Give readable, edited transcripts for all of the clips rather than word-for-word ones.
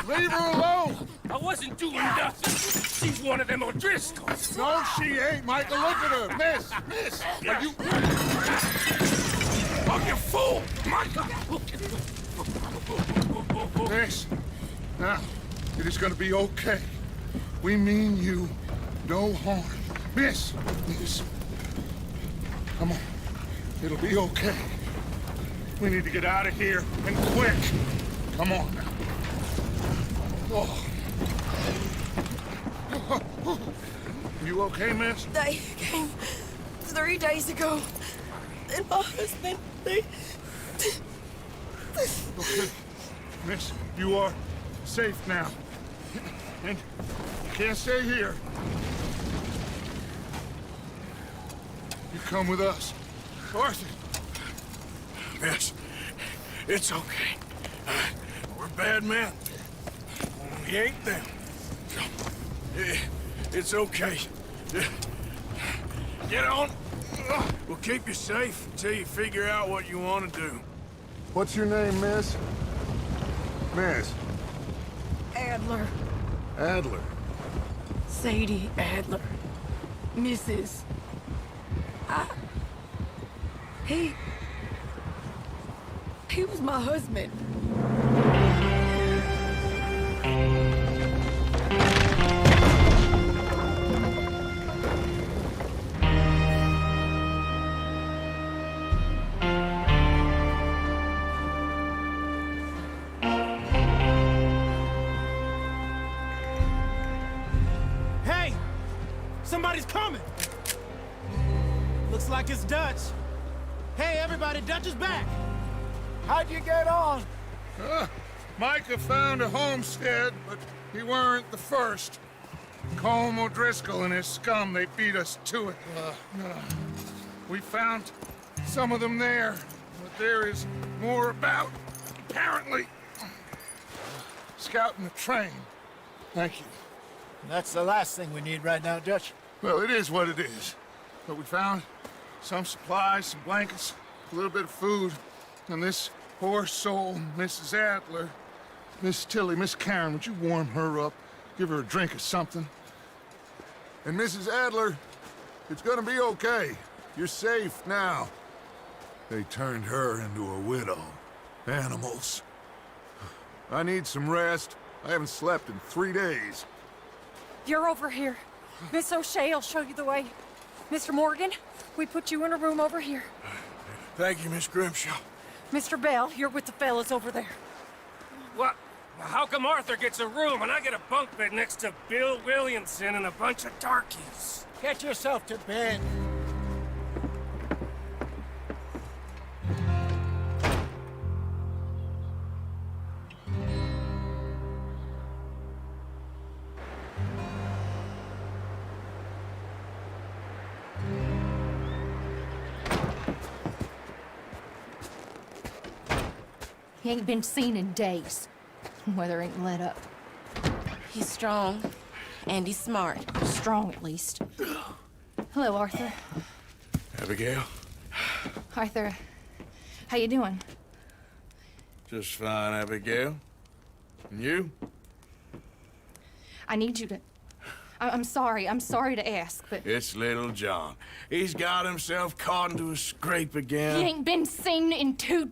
Leave her alone! I wasn't doing nothing. She's one of them O'Driscolls. No, she ain't, Michael. Look at her. Miss, are you... Oh, you fool! Michael! Miss, now, it is gonna be okay. We mean you no harm. Miss, come on. It'll be okay. We need to get out of here, and quick. Come on now. Oh. You okay, miss? They came 3 days ago. And my husband, they... Okay. Miss, you are safe now. And you can't stay here. You come with us. Arthur. Miss, it's okay. We're bad men. We ain't them. It's okay. Get on. We'll keep you safe until you figure out what you want to do. What's your name, miss? Miss. Adler. Adler. Sadie Adler. Mrs. He was my husband. Hey! Somebody's coming! Looks like it's Dutch. Hey, everybody, Dutch is back! How'd you get on? Micah found a homestead, but he weren't the first. Colm O'Driscoll and his scum, they beat us to it. We found some of them there, but there is more about, apparently. Scouting the train. Thank you. That's the last thing we need right now, Dutch. Well, it is what it is. But we found some supplies, some blankets, a little bit of food, and this poor soul, Mrs. Adler, Miss Tilly, Miss Karen, would you warm her up? Give her a drink or something? And Mrs. Adler, it's gonna be okay. You're safe now. They turned her into a widow. Animals. I need some rest. I haven't slept in 3 days. You're over here. Miss O'Shea will show you the way. Mr. Morgan, we put you in a room over here. Thank you, Miss Grimshaw. Mr. Bell, you're with the fellas over there. What? How come Arthur gets a room and I get a bunk bed next to Bill Williamson and a bunch of darkies? Get yourself to bed. He ain't been seen in days. Weather ain't let up. He's strong. And he's smart. Strong, at least. Hello, Arthur. Abigail? Arthur, how you doing? Just fine, Abigail. And you? I need you to... I'm sorry to ask, but... It's little John. He's got himself caught into a scrape again. He ain't been seen in 2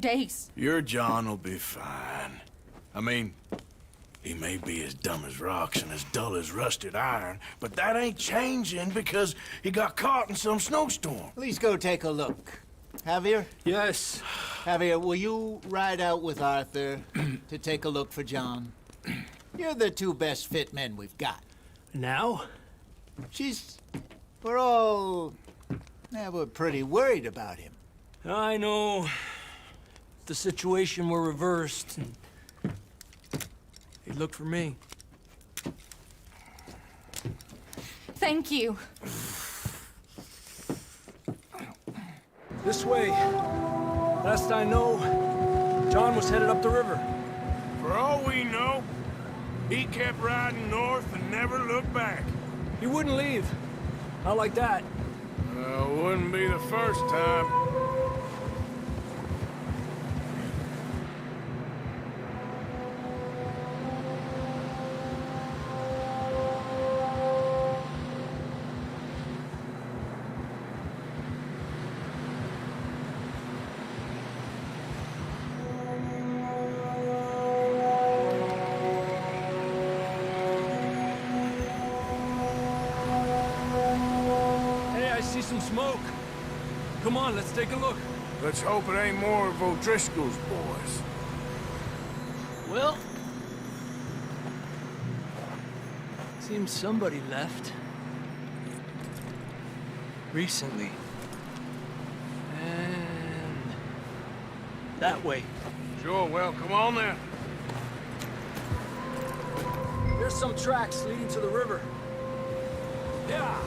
days. Your John will be fine. I mean, he may be as dumb as rocks and as dull as rusted iron, but that ain't changing because he got caught in some snowstorm. Please go take a look. Javier? Yes. Javier, will you ride out with Arthur to take a look for John? You're the 2 best fit men we've got. Now? We're pretty worried about him. I know. If the situation were reversed, and he'd look for me. Thank you. This way. Last I know, John was headed up the river. For all we know, he kept riding north and never looked back. He wouldn't leave. Not like that. Wouldn't be the first time. See some smoke. Come on, let's take a look. Let's hope it ain't more of O'Driscoll's boys. Well, seems somebody left. Recently. And that way. Sure, well, come on then. There's some tracks leading to the river. Yeah.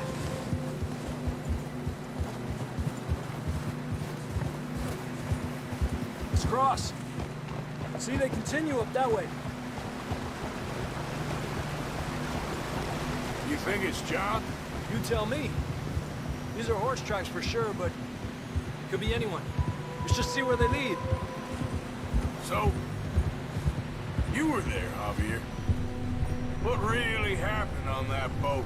Let's cross. See, they continue up that way. You think it's John? You tell me. These are horse tracks for sure, but could be anyone. Let's just see where they lead. So, you were there, Javier. What really happened on that boat?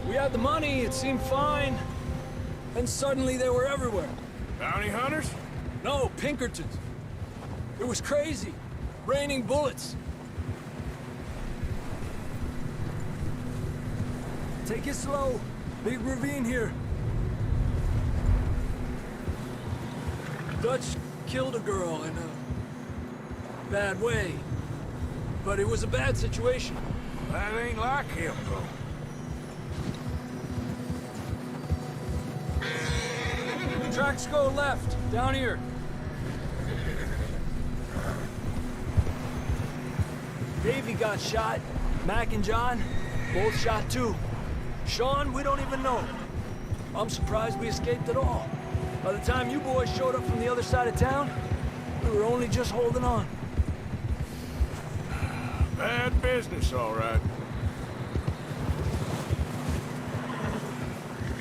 We had the money, it seemed fine. And suddenly they were everywhere. Bounty hunters? No, Pinkertons. It was crazy. Raining bullets. Take it slow. Big ravine here. Dutch killed a girl in a bad way. But it was a bad situation. That ain't like him, though. Tracks go left, down here. Davey got shot. Mac and John, both shot too. Sean, we don't even know. I'm surprised we escaped at all. By the time you boys showed up from the other side of town, we were only just holding on. Bad business, all right.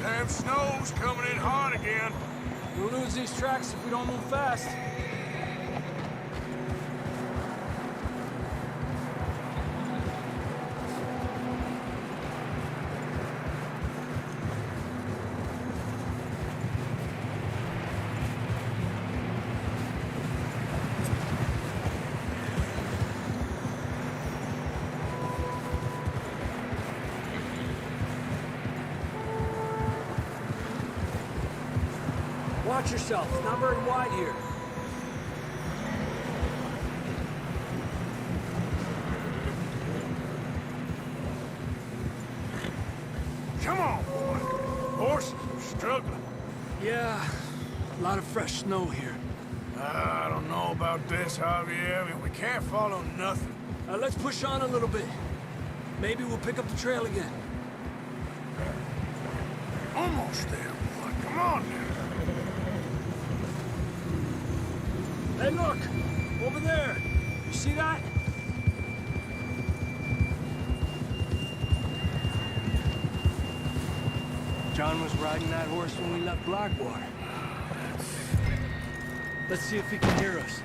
Damn snow's coming in hard again. We'll lose these tracks if we don't move fast. Watch yourself. It's not very wide here. Come on, boy. Horses are struggling. Yeah, a lot of fresh snow here. I don't know about this, Javier. I mean, we can't follow nothing. Let's push on a little bit. Maybe we'll pick up the trail again. Almost there, boy. Come on now. Hey, look! Over there! You see that? John was riding that horse when we left Blackwater. Let's see if he can hear us.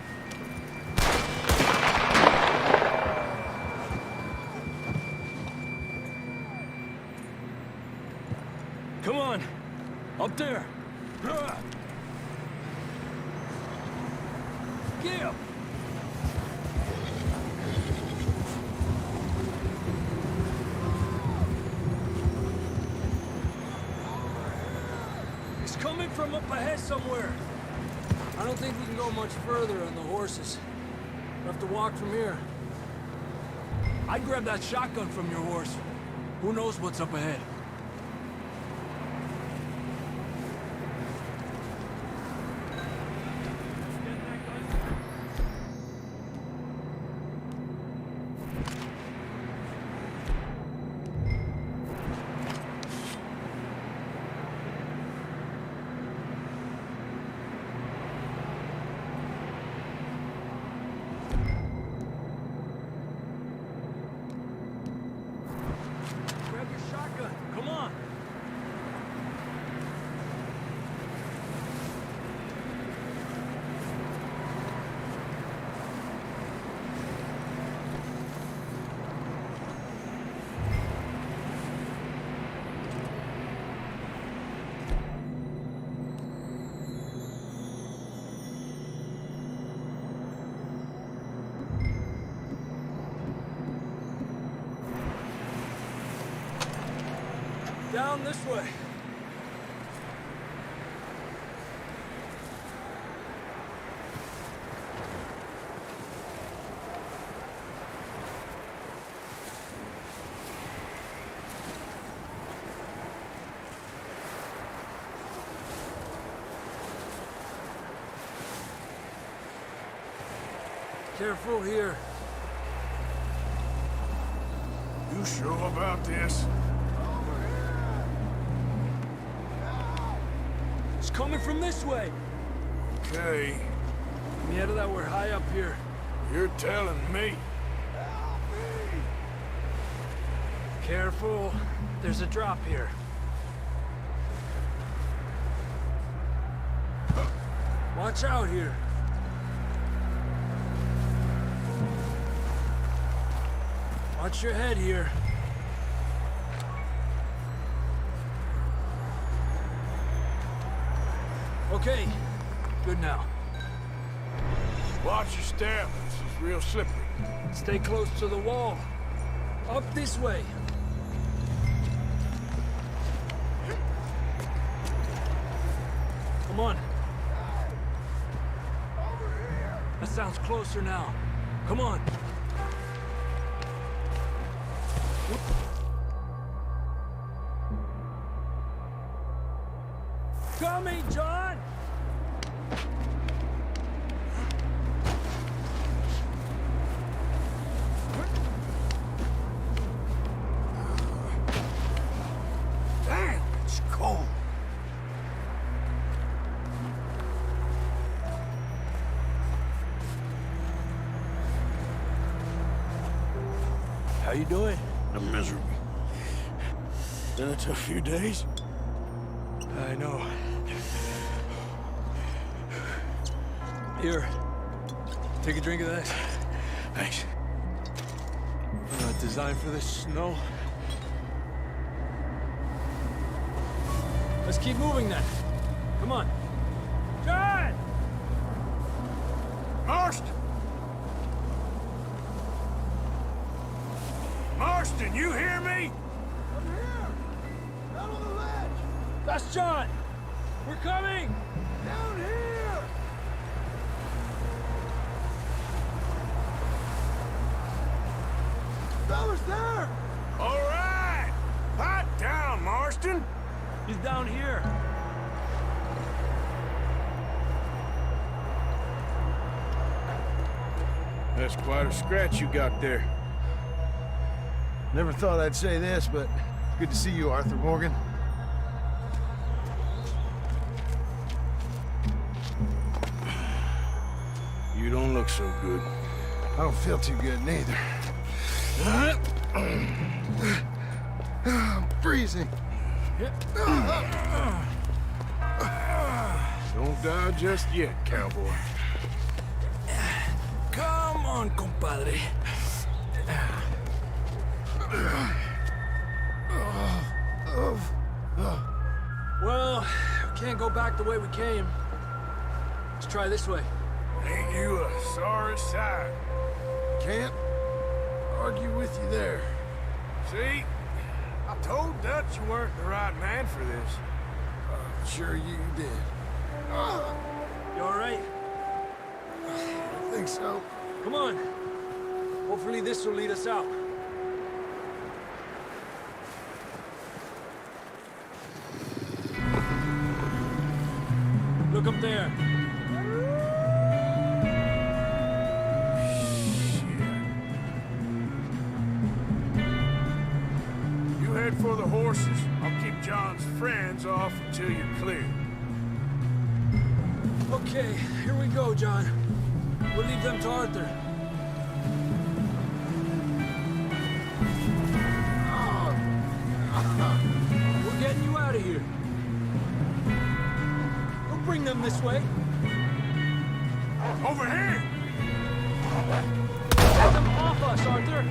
Come on! Up there! Give! He's coming from up ahead somewhere. I don't think we can go much further on the horses. We'll have to walk from here. I'd grab that shotgun from your horse. Who knows what's up ahead? Down this way. Careful here. You sure about this? It's coming from this way. Okay, Get me out of that, we're high up here. you're telling me. Careful. There's a drop here. Watch out here. Watch your head here. Okay, good now. Watch your step. This is real slippery. Stay close to the wall. Up this way. Come on. That sounds closer now. Come on. Coming, John! Damn, it's cold. How you doing? I'm miserable. Been a tough few days. I know. Here, take a drink of that. Thanks. Not designed for this snow. Let's keep moving then. Come on. John! Marston! Marston, you hear me? I'm here! Down on the ledge! That's John! We're coming! Down here! Fella's there! All right! Pipe down, Marston! He's down here. That's quite a scratch you got there. Never thought I'd say this, but good to see you, Arthur Morgan. You don't look so good. I don't feel too good, neither. I'm freezing. Don't die just yet, cowboy. Come on, compadre. Well, we can't go back the way we came. Let's try this way. Ain't you a sorry sight? Can't argue with you there. See? I told Dutch you weren't the right man for this. Sure you did. You all right? I think so. Come on. Hopefully this will lead us out. Look up there. You head for the horses. I'll keep John's friends off until you're clear. Okay, here we go, John. We'll leave them to Arthur. We're getting you out of here. Don't bring them this way. Over here! Get them off us, Arthur.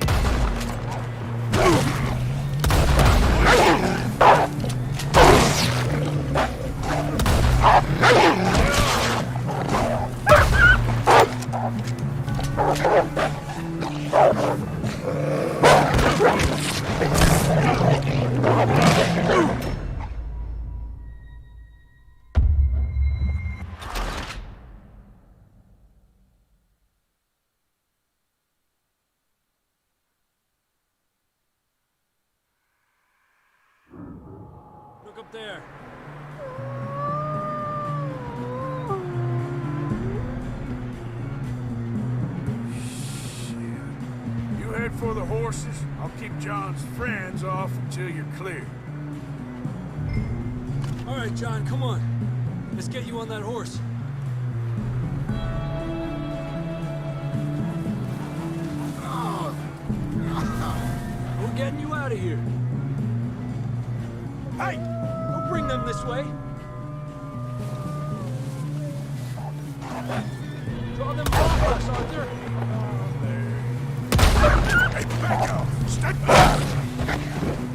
up there. You head for the horses. I'll keep John's friends off until you're clear. All right, John, come on. Let's get you on that horse. We're getting you out of here. Hey! Don't bring them this way. Draw them off us, Arthur. Hey, back off! Stay back!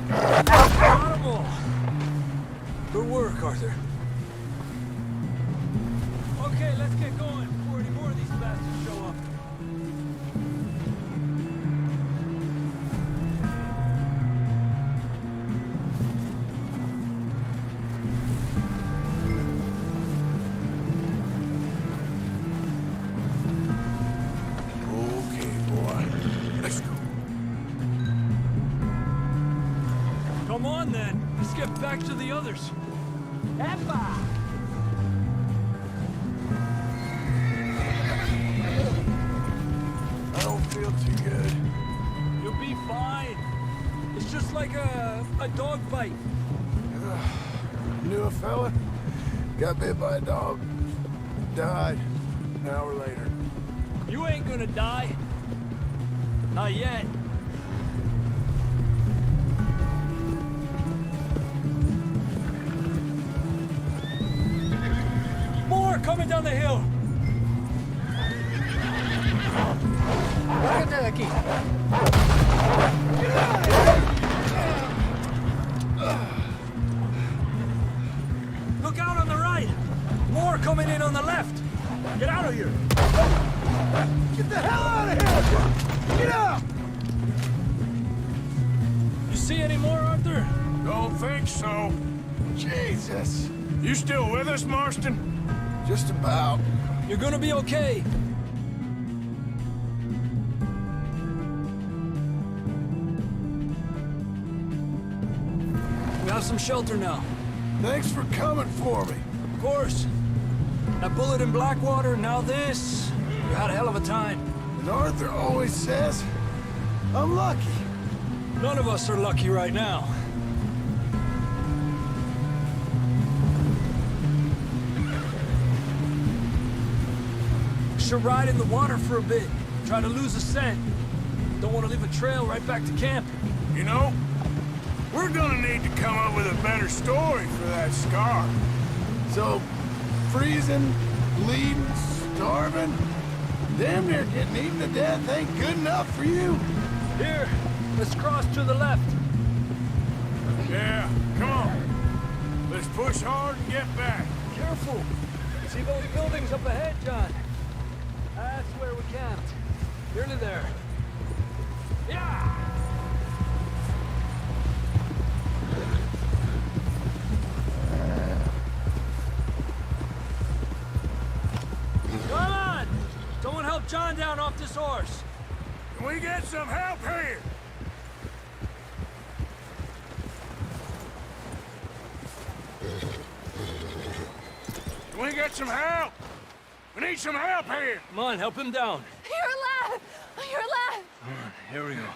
Got 'em all. Good work, Arthur. Okay, let's get going before any more of these bastards show up. Okay, boy. Let's go. Come on, then. Let's get back to the others. Epa! I don't feel too good. You'll be fine. It's just like a dog bite. Knew a fella? Got bit by a dog. Died. An hour later. You ain't gonna die. Not yet. More coming down the hill. Look out on the right. More coming in on the left. Get out of here. Get the hell out of here! Get out! You see any more, Arthur? Don't think so. Jesus! You still with us, Marston? Just about. You're gonna be okay. We have some shelter now. Thanks for coming for me. Of course. That bullet in Blackwater, now this. You had a hell of a time. And Arthur always says, I'm lucky. None of us are lucky right now. Should ride in the water for a bit. Try to lose a scent. Don't want to leave a trail right back to camp. You know, we're gonna need to come up with a better story for that scar. So, freezing, bleeding, starving, damn near getting eaten to death ain't good enough for you? Here, let's cross to the left. Yeah, come on. Let's push hard and get back. Careful. See those buildings up ahead, John? That's where we camped. Nearly there. Yeah! Come on! Someone help John down off this horse. Can we get some help here? Can we get some help? We need some help here. Come on, help him down. You're alive! You're alive! Here we go.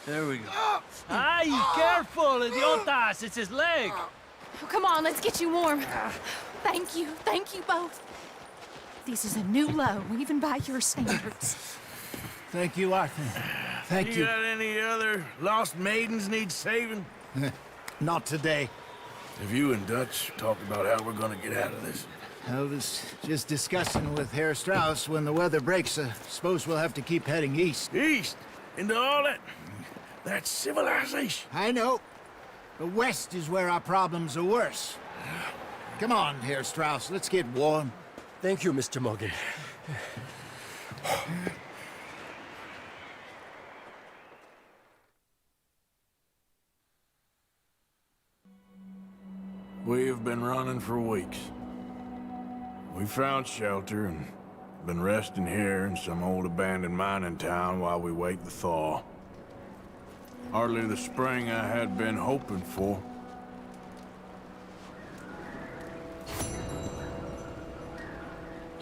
There we go. Ay, careful, idiotas! It's his leg! Oh, come on, let's get you warm. Thank you both. This is a new low, even by your standards. Thank you, Arthur. Thank you. got any other lost maidens need saving? Not today. Have you and Dutch talked about how we're gonna get out of this? I was just discussing with Herr Strauss when the weather breaks. Suppose we'll have to keep heading east. East? Into all that... That's civilization. I know. The west is where our problems are worse. Come on, Herr Strauss. Let's get warm. Thank you, Mr. Morgan. We have been running for weeks. We found shelter and been resting here in some old abandoned mining town while we wait the thaw. Hardly the spring I had been hoping for.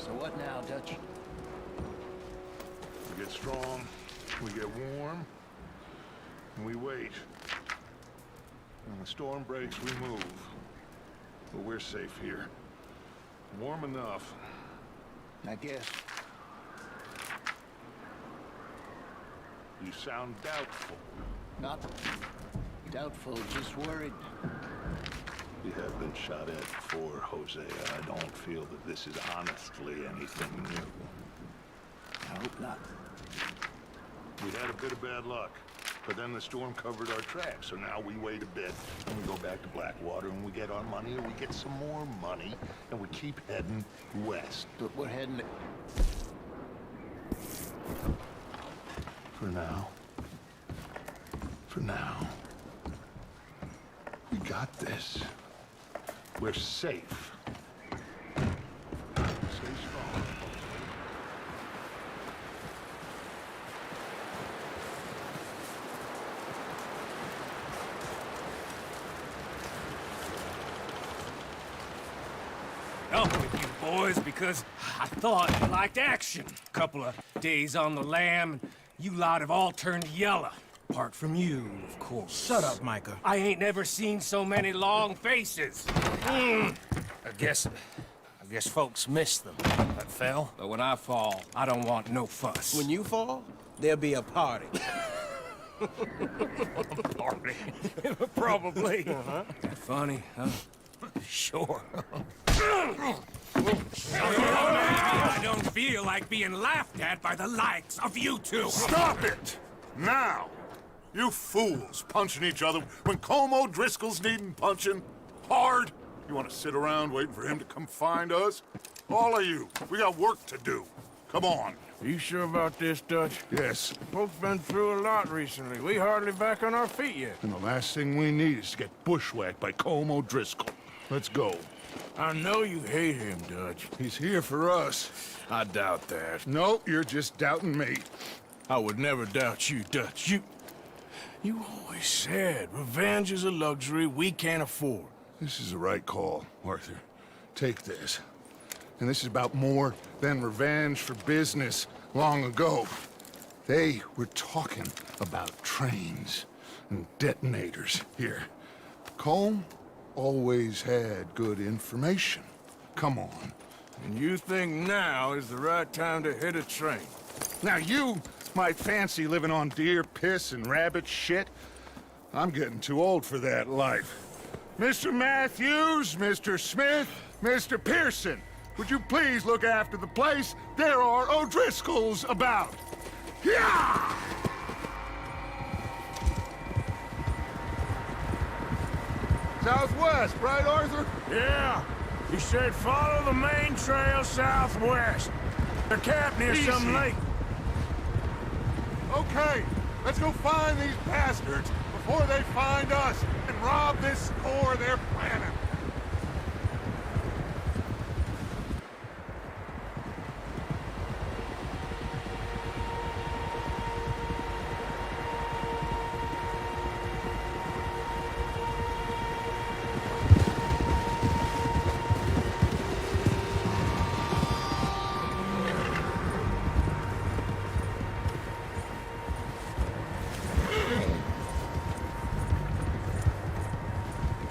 So what now, Dutch? We get strong, we get warm, and we wait. When the storm breaks, we move. But we're safe here. Warm enough. I guess. You sound doubtful. Not doubtful, just worried. You have been shot at before, Hosea. I don't feel that this is honestly anything new. I hope not. We had a bit of bad luck, but then the storm covered our tracks, so now we wait a bit, and we go back to Blackwater, and we get our money, and we get some more money, and we keep heading west. But we're heading... For now. For now. We got this. We're safe. Stay strong. Up with you boys because I thought you liked action. Couple of days on the lam, and you lot have all turned yellow. Apart from you, of course. Shut up, Micah. I ain't never seen so many long faces. I guess folks miss them. That fell. But when I fall, I don't want no fuss. When you fall, there'll be a party. Party. Probably. Funny, huh? Sure. I don't feel like being laughed at by the likes of you two. Stop it! Now! You fools punching each other when Colm O'Driscoll's needing punching hard. You want to sit around waiting for him to come find us? All of you, we got work to do. Come on. You sure about this, Dutch? Yes. Folks been through a lot recently. We hardly back on our feet yet. And the last thing we need is to get bushwhacked by Colm O'Driscoll. Let's go. I know you hate him, Dutch. He's here for us. I doubt that. No, you're just doubting me. I would never doubt you, Dutch. You always said revenge is a luxury we can't afford. This is the right call, Arthur. Take this. And this is about more than revenge for business long ago. They were talking about trains and detonators here. Colm always had good information. Come on. And you think now is the right time to hit a train? Now you might fancy living on deer piss and rabbit shit. I'm getting too old for that life. Mr. Matthews, Mr. Smith, Mr. Pearson, would you please look after the place? There are O'Driscolls about. Yeah! Southwest, right, Arthur? Yeah. He said follow the main trail southwest. They're camped near some lake. Okay, let's go find these bastards before they find us and rob this store they're planning.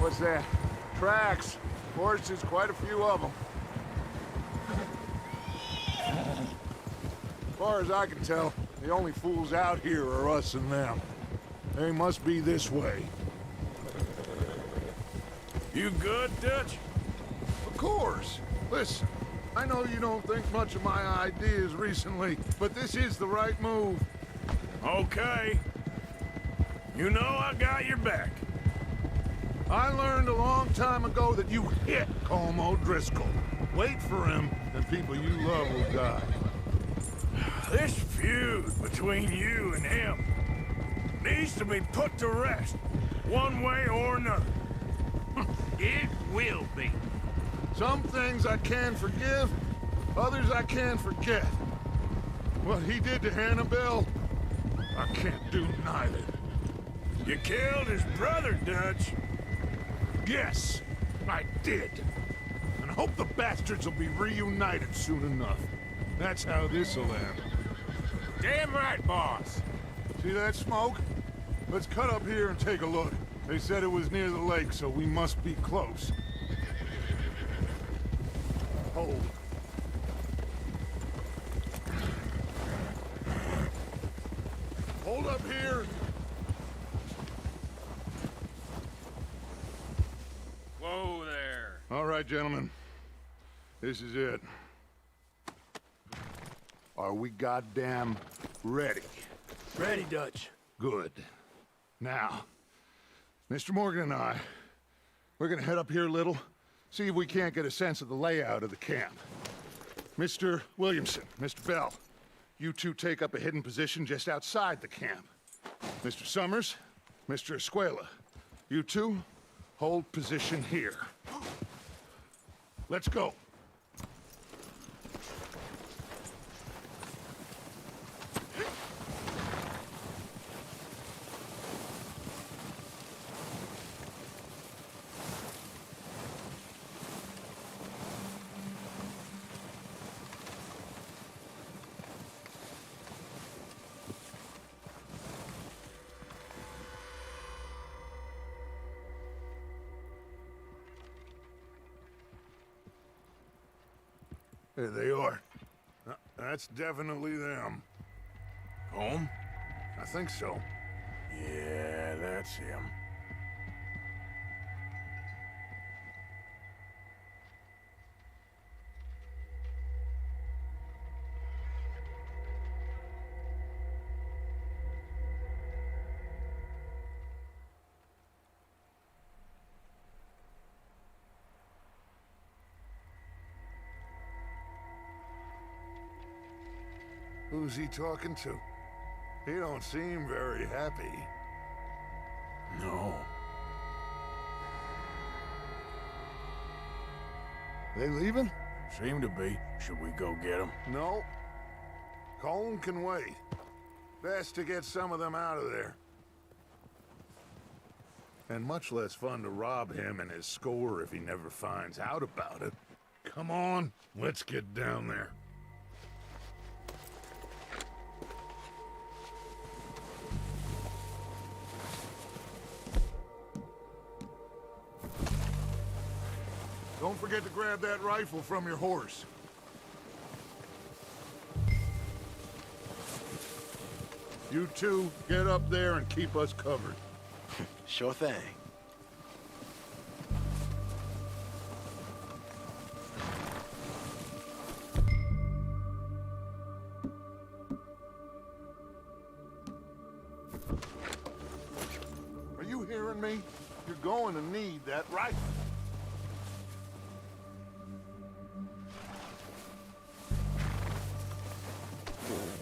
What's that? Tracks. Horses, quite a few of them. As far as I can tell, the only fools out here are us and them. They must be this way. You good, Dutch? Of course. Listen, I know you don't think much of my ideas recently, but this is the right move. Okay. You know I got your back. I learned a long time ago that you hit Colm O'Driscoll. Wait for him, and people you love will die. This feud between you and him needs to be put to rest, one way or another. It will be. Some things I can forgive, others I can't forget. What he did to Annabelle, I can't do neither. You killed his brother, Dutch. Yes, I did. And hope the bastards will be reunited soon enough. That's how this'll end. Damn right, boss. See that smoke? Let's cut up here and take a look. They said it was near the lake, so we must be close. Hold. Hold up here. Whoa there. All right, gentlemen. This is it. Are we goddamn ready? Ready, Dutch. Good. Now, Mr. Morgan and I, we're gonna head up here a little, see if we can't get a sense of the layout of the camp. Mr. Williamson, Mr. Bell, you two take up a hidden position just outside the camp. Mr. Summers, Mr. Escuela, you two hold position here. Let's go. There they are. That's definitely them. Home? I think so. Yeah, that's him. Who's he talking to? He don't seem very happy. No. They leaving? Seem to be. Should we go get him? No. Colm can wait. Best to get some of them out of there. And much less fun to rob him and his score if he never finds out about it. Come on, let's get down there. Don't forget to grab that rifle from your horse. You two, get up there and keep us covered. Sure thing. Are you hearing me? You're going to need that rifle.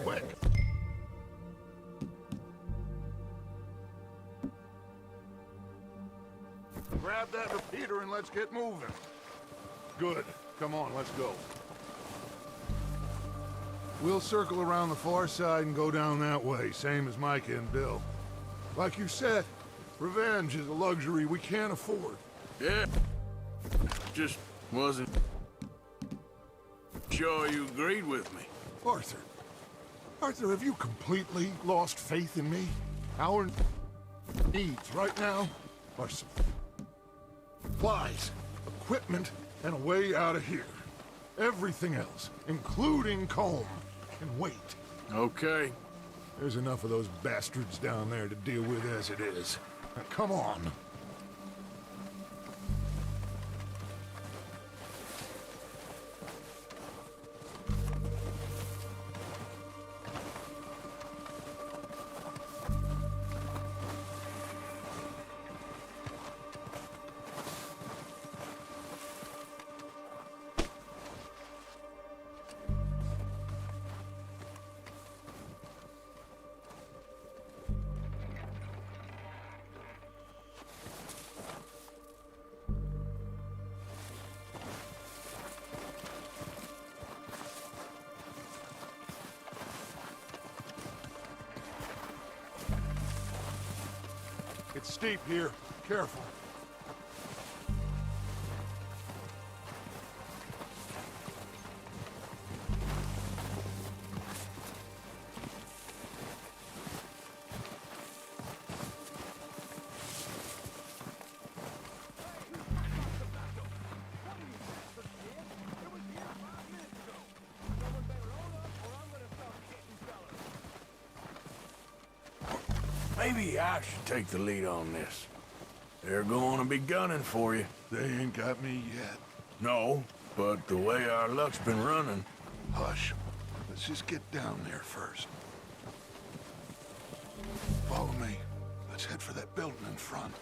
Quick. Grab that repeater and let's get moving. Good. Come on, let's go. We'll circle around the far side and go down that way, same as Micah and Bill. Like you said, revenge is a luxury we can't afford. Yeah. Just wasn't sure you agreed with me. Arthur. Arthur, have you completely lost faith in me? Our needs right now are supplies, equipment, and a way out of here. Everything else, including Colm, can wait. Okay. There's enough of those bastards down there to deal with as it is. Now, come on. It's steep here. Careful. maybe I should take the lead on this. They're going to be gunning for you. They ain't got me yet. No, but the way our luck's been running... Hush. Let's just get down there first. Follow me. Let's head for that building in front.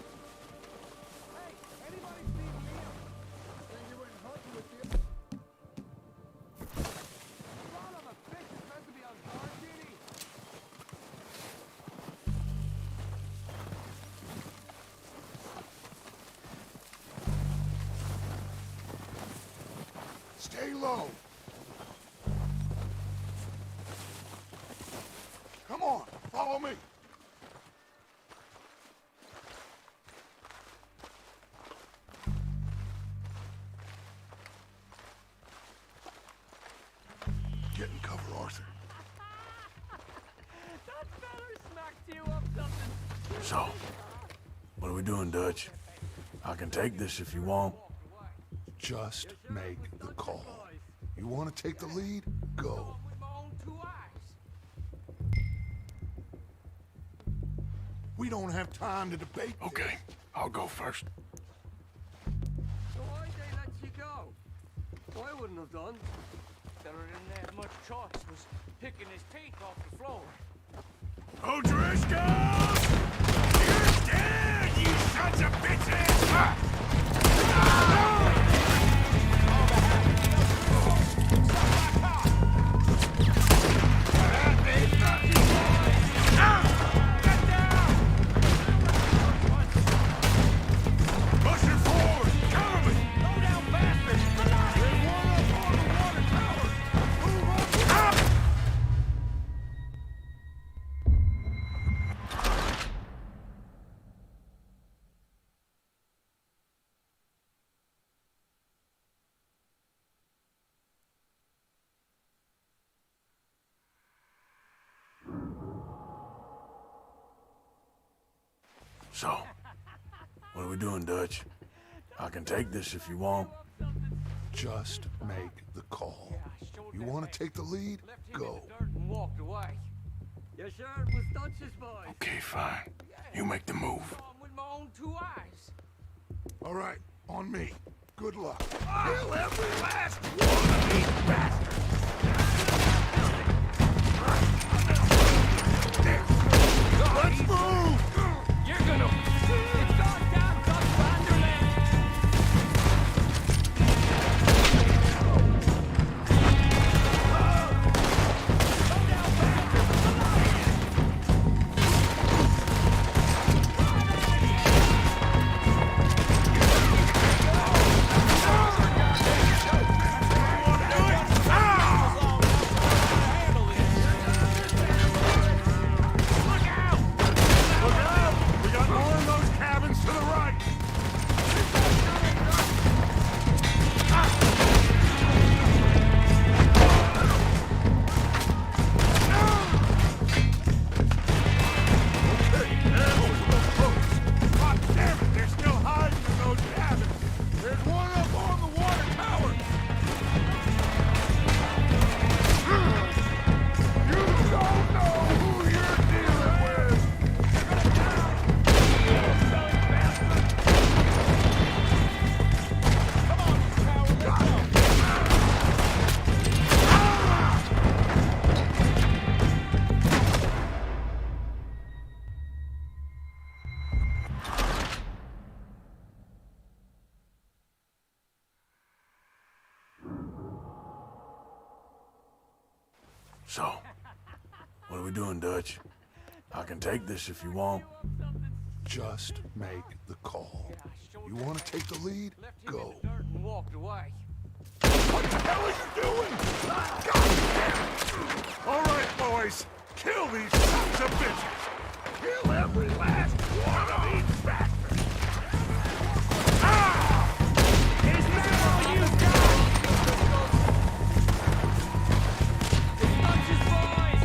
Stay low. Come on, follow me. Get in cover, Arthur. So, what are we doing, Dutch? I can take this if you want. Just make the call. You want to take the lead? Go. We don't have time to debate. Okay, I'll go first. So why'd they let you go? I wouldn't have done. Fella didn't have much choice, was picking his teeth off the floor. O'Driscoll! You're dead, you sons of bitches! Pushing forward! Cover me! Go down, bastard! There's one up on the water tower! Move up! So, what are we doing, Dutch? I can take this if you want. Just make the call. You want to take the lead? Go. And walked away. Yes, sir, it was Dutch's boys. Okay, fine. You make the move. Saw him with my own 2 eyes. All right, on me. Good luck. Kill every last one of these bastards! Let's move! You're gonna... It's gone down, Dutch Vanderland. Go down, We got more in those cabins to the right. God damn it, they're still hiding in those cabins. There's one up on the water tower. You don't know who you're dealing with. So, what are we doing, Dutch? I can take this if you want. Just make the call. You want to take the lead? Go. And walked away. What the hell are you doing? All right, boys. Kill these sons of bitches. Kill every last one of these bastards. Is that all you got? It's Dutch's boys.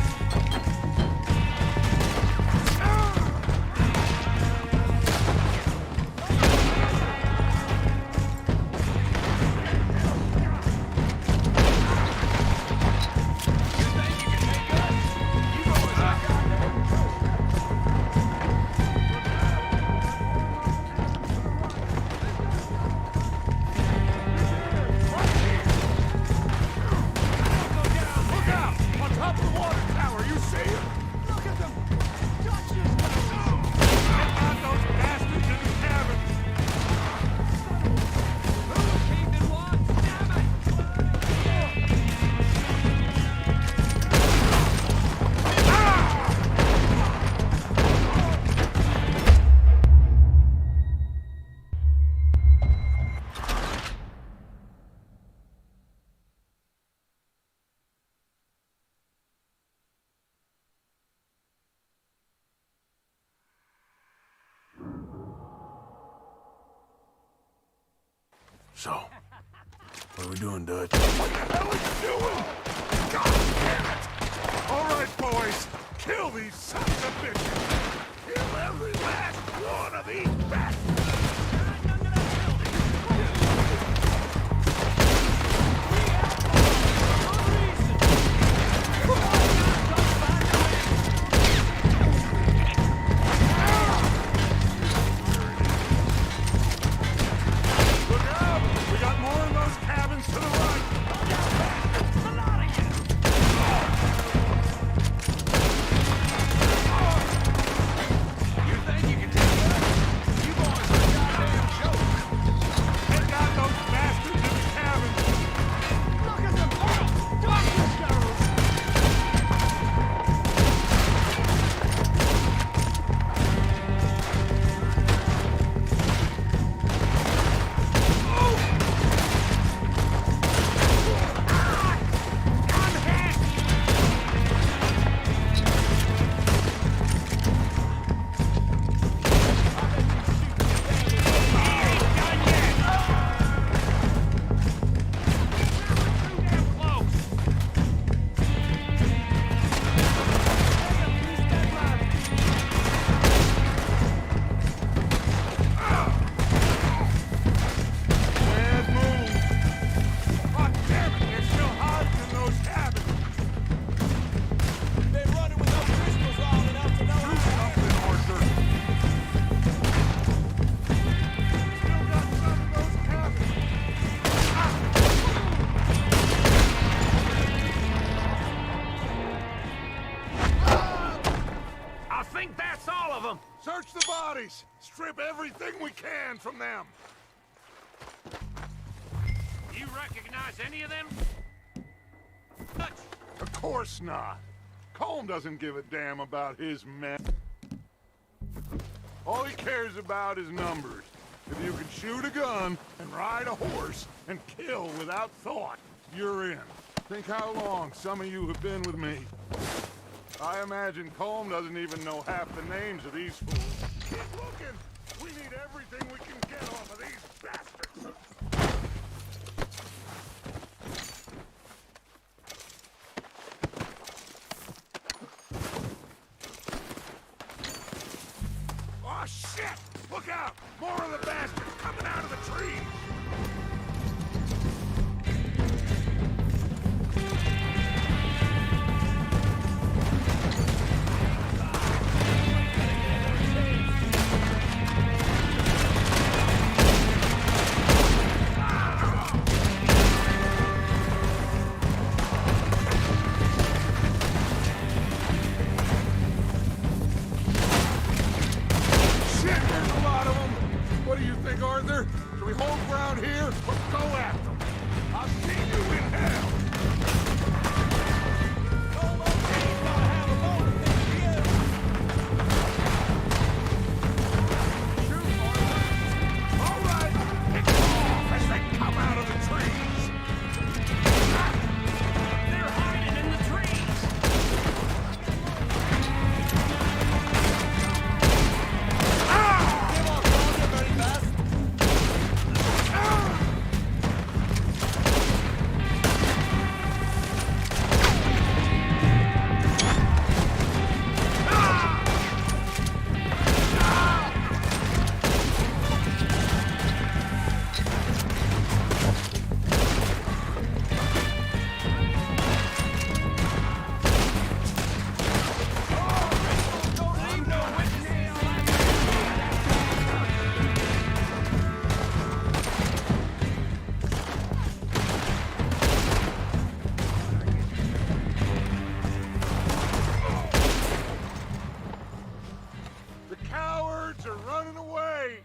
You think you can take us? You boys are So, what are we doing, Dutch? What the hell are you doing? God damn it! All right, boys. Kill these sons of bitches. Kill every last one of these bastards. Search the bodies! Strip everything we can from them! You recognize any of them? Of course not. Colm doesn't give a damn about his men. All he cares about is numbers. If you can shoot a gun and ride a horse and kill without thought, you're in. Think how long some of you have been with me. I imagine Colm doesn't even know half the names of these fools. Keep looking! We need everything we can get off of these bastards! Oh, shit! Look out! More of the bastards coming out of the trees! Should we hold ground here or go after them? I'll see you in hell! All right, pick them off as they come out of the trees! They're hiding in the trees! Are running away!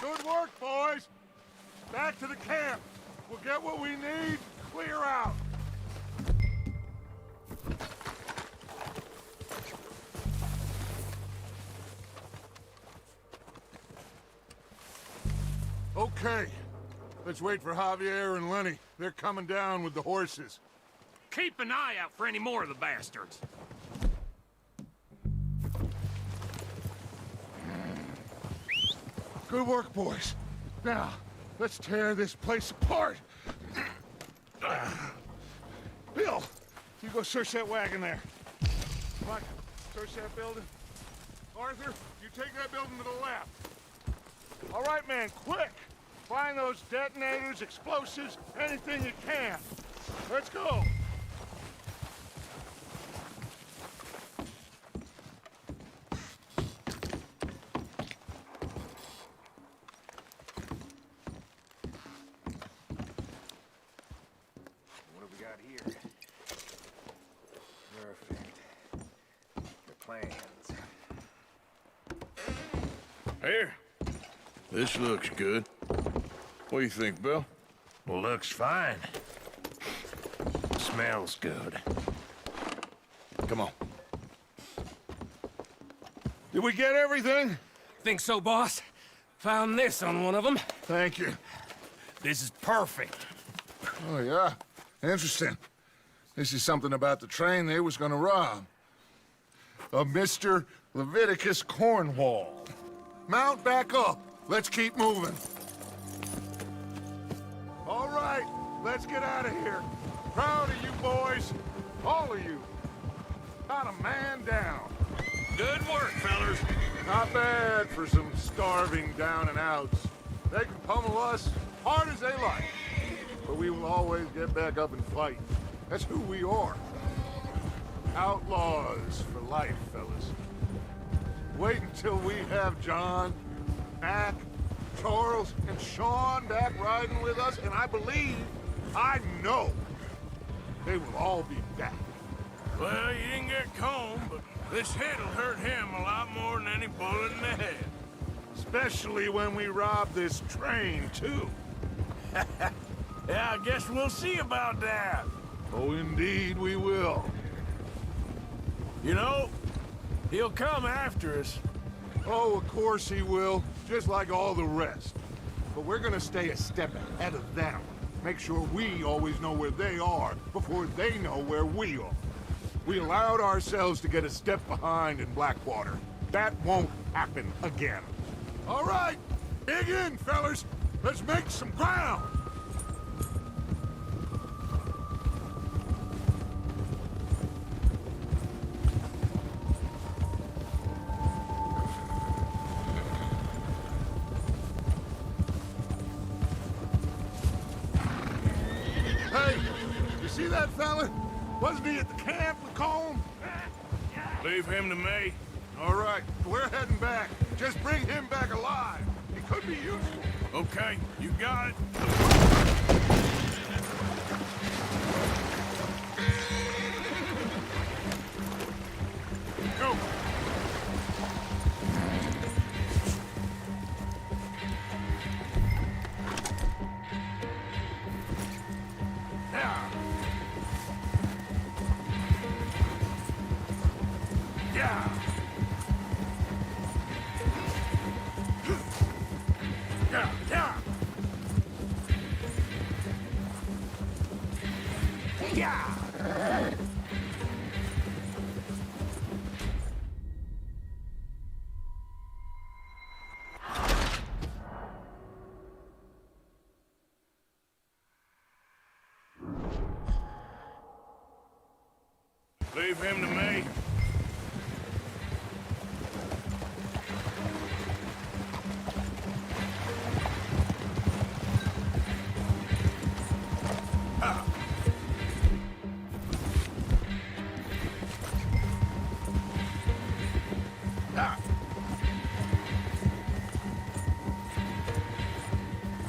Good work, boys! Back to the camp. We'll get what we need, clear out. Okay. Let's wait for Javier and Lenny. They're coming down with the horses. Keep an eye out for any more of the bastards. Good work, boys. Now, let's tear this place apart. Bill, you go search that wagon there. Mike, search that building. Arthur, you take that building to the left. All right, man, quick! Find those detonators, explosives, anything you can. Let's go! What have we got here? Perfect. The plans. Here. This looks good. What do you think, Bill? Looks fine. Smells good. Come on. Did we get everything? Think so, boss? Found this on one of them. Thank you. This is perfect. Oh, yeah? Interesting. This is something about the train they was gonna rob. Of Mr. Leviticus Cornwall. Mount back up. Let's keep moving. All right, let's get out of here. Proud of you boys. All of you. Not a man down. Good work, fellas. Not bad for some starving down and outs. They can pummel us hard as they like. But we will always get back up and fight. That's who we are. Outlaws for life, fellas. Wait until we have John, Mac, Charles, and Sean back riding with us, and I know, they will all be back. Well, you didn't get Combe, but this hit'll hurt him a lot more than any bullet in the head. Especially when we rob this train, too. Yeah, I guess we'll see about that. Oh, indeed we will. You know, he'll come after us. Oh, of course he will, just like all the rest. But we're gonna stay a step ahead of them. Make sure we always know where they are before they know where we are. We allowed ourselves to get a step behind in Blackwater. That won't happen again. All right, dig in, fellas. Let's make some ground. Hey, you see that fella? Wasn't he at the camp with Colm? Leave him to me. All right, we're heading back. Just bring him back alive. He could be useful. Okay, you got it. Go. Yeah. Yeah. Yeah, yeah. Yeah. Leave him to me.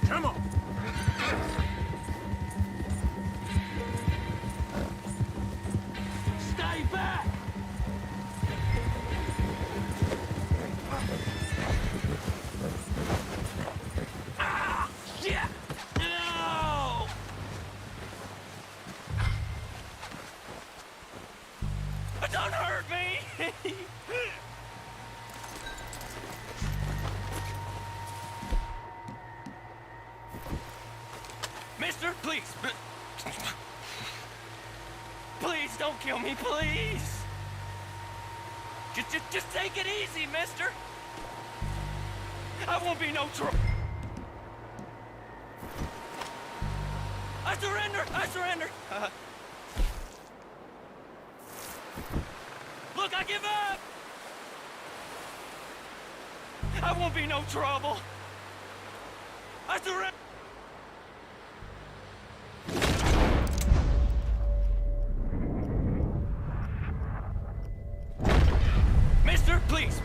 Come on. Stay back! Ah! Shit! No! Don't hurt me! Mister, please. Please don't kill me, please. Just take it easy, mister. I won't be no trouble. I surrender! I surrender! Look, I give up! I won't be no trouble. I surrender! Mister, please.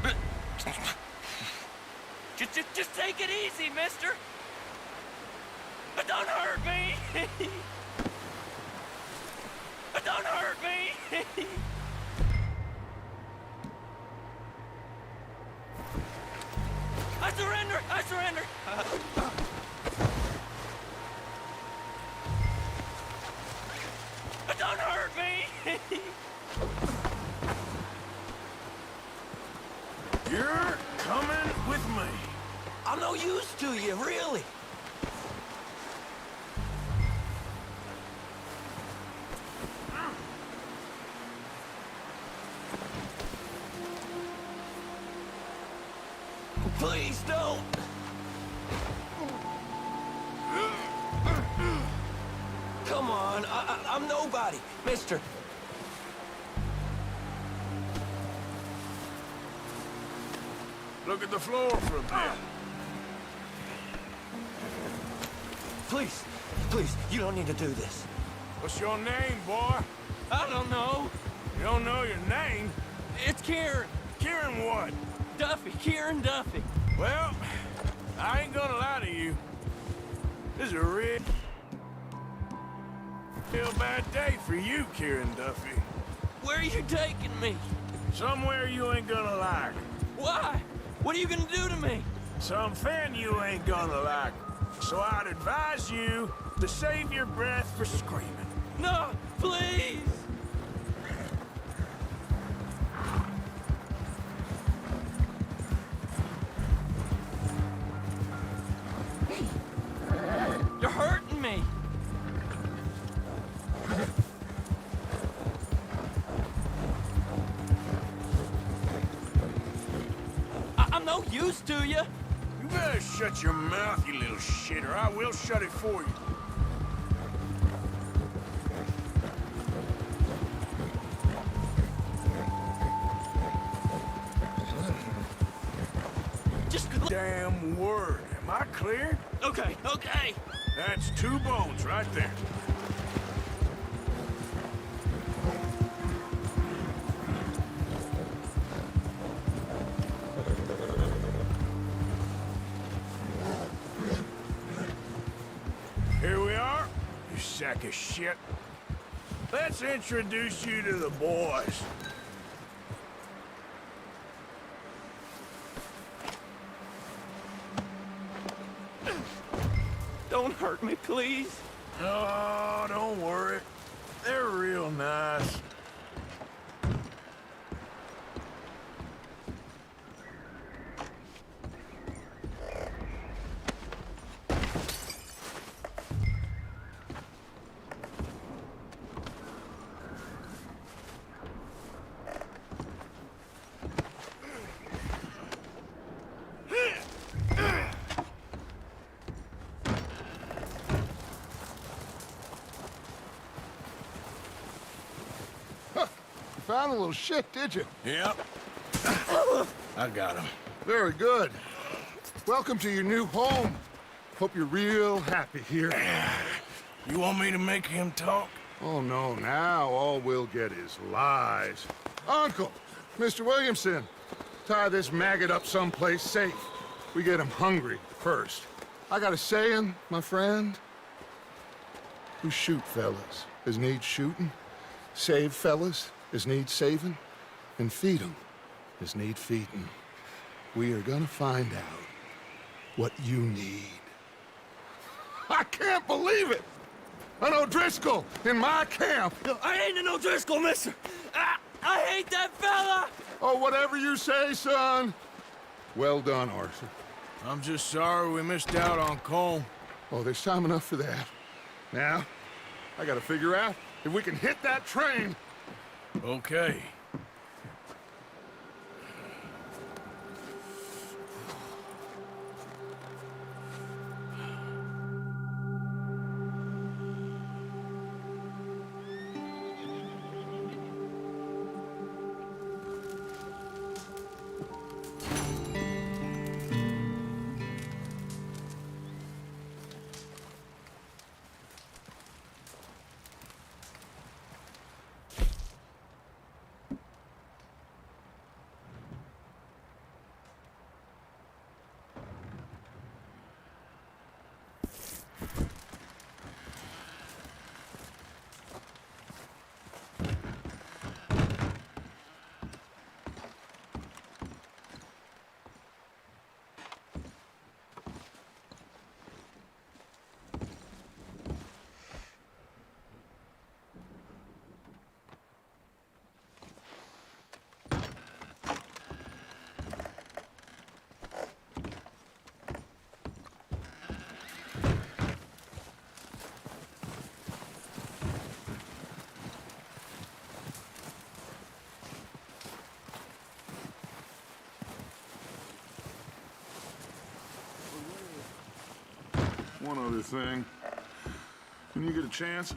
Just take it easy, mister. Don't hurt me. Don't hurt me. I surrender. I surrender. Don't hurt me. You're coming with me. I'm no use to you, really. Please don't. Come on, I'm nobody, mister. Look at the floor for a bit. Please, please, you don't need to do this. What's your name, boy? I don't know. You don't know your name? It's Kieran. Kieran what? Duffy, Kieran Duffy. Well, I ain't gonna lie to you. This is a real bad day for you, Kieran Duffy. Where are you taking me? Somewhere you ain't gonna like. Why? What are you gonna do to me? Something you ain't gonna like. So I'd advise you to save your breath for screaming. No, please! You're hurting me! I'm no use to you! You better shut your mouth, you little shit, or I will shut it for you. Just Damn word. Am I clear? okay, okay. That's 2 bones right there. Here we are, you sack of shit. Let's introduce you to the boys. Don't hurt me, please. Oh, don't worry. They're real nice. Found a little shit, did you? Yep. I got him. Very good. Welcome to your new home. Hope you're real happy here. You want me to make him talk? Oh, no, now all we'll get is lies. Uncle, Mr. Williamson, tie this maggot up someplace safe. We get him hungry first. I got a saying, my friend. Who shoot fellas as need shooting, save fellas as need saving, and feed 'em as need feeding. We are gonna find out what you need. I can't believe it! An O'Driscoll in my camp! I ain't an O'Driscoll, mister! I hate that fella! Oh, whatever you say, son. Well done, Arthur. I'm just sorry we missed out on Cole. Oh, there's time enough for that. Now, I gotta figure out if we can hit that train. Okay. one other thing. When you get a chance,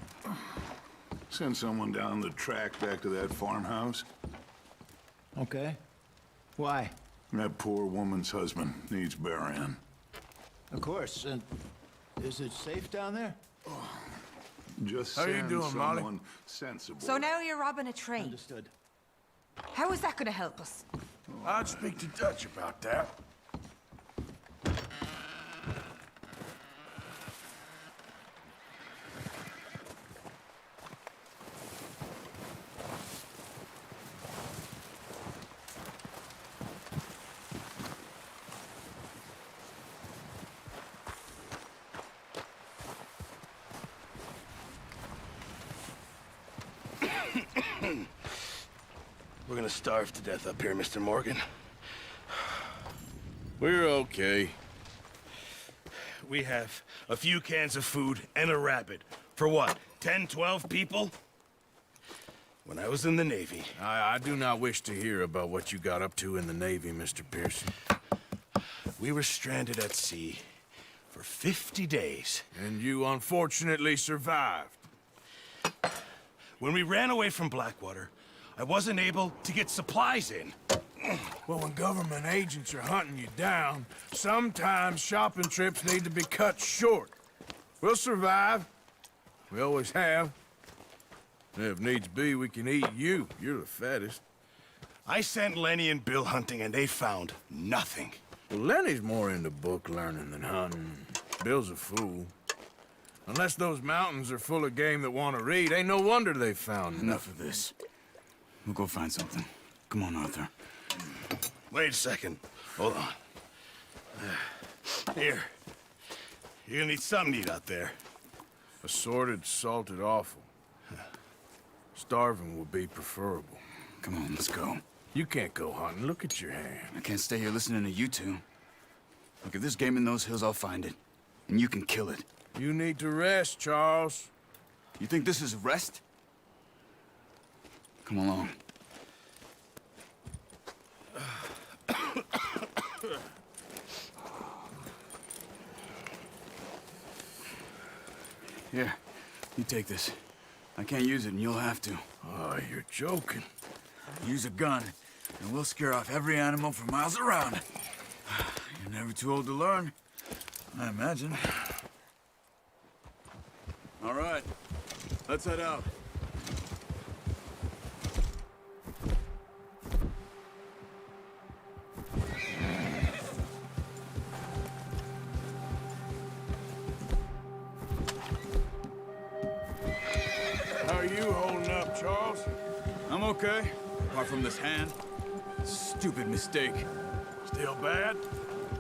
send someone down the track back to that farmhouse. Okay. Why? That poor woman's husband needs burying. Of course. And is it safe down there? Just How you send doing, Molly? someone sensible. So now you're robbing a train. Understood. How is that going to help us? I'd speak to Dutch about that. We're gonna starve to death up here, Mr. Morgan. We're okay. We have a few cans of food and a rabbit. For what, 10, 12 people? When I was in the Navy... I do not wish to hear about what you got up to in the Navy, Mr. Pearson. We were stranded at sea for 50 days. And you unfortunately survived. When we ran away from Blackwater, I wasn't able to get supplies in. Well, when government agents are hunting you down, sometimes shopping trips need to be cut short. We'll survive. We always have. And if needs be, we can eat you. You're the fattest. I sent Lenny and Bill hunting, and they found nothing. Well, Lenny's more into book learning than hunting. Bill's a fool. Unless those mountains are full of game that want to read, ain't no wonder they found Enough of this. We'll go find something. Come on, Arthur. Wait a second. Hold on. Here. You're gonna need something to eat out there. Assorted, salted offal. Starving would be preferable. Come on, let's go. You can't go hunting. Look at your hand. I can't stay here listening to you two. Look, if there's game in those hills, I'll find it. And you can kill it. You need to rest, Charles. You think this is rest? Come along. Here, you take this. I can't use it, and you'll have to. Oh, you're joking. Use a gun, and we'll scare off every animal for miles around. You're never too old to learn, I imagine. All right, let's head out. How are you holding up, Charles? I'm okay, apart from this hand. Stupid mistake. Still bad?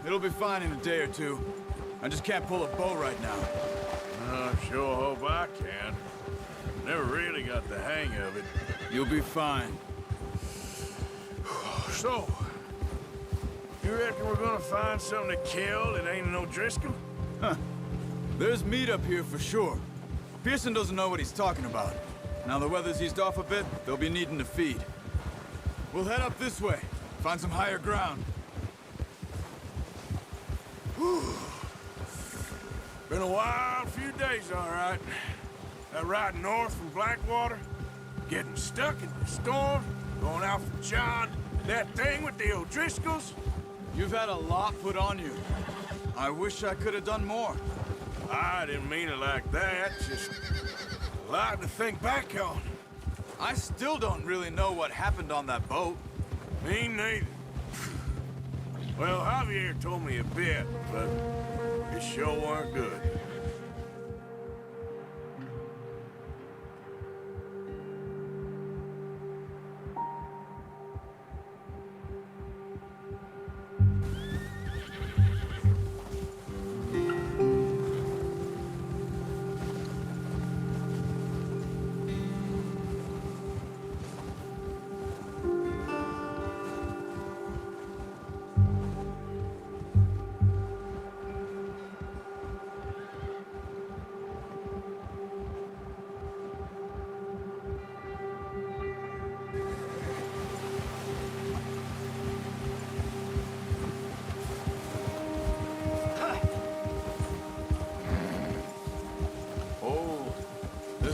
It'll be fine in a day or two. I just can't pull a bow right now. I sure hope I can. Never really got the hang of it. You'll be fine. So, you reckon we're gonna find something to kill that ain't no Driscoll? Huh. There's meat up here for sure. Pearson doesn't know what he's talking about. Now the weather's eased off a bit, they'll be needing to feed. We'll head up this way, find some higher ground. Been a wild few days, all right. That ride north from Blackwater, getting stuck in the storm, going out for John, that thing with the O'Driscolls. You've had a lot put on you. I wish I could have done more. I didn't mean it like that, just a lot to think back on. I still don't really know what happened on that boat. Me neither. Well, Javier told me a bit, but it sure weren't good.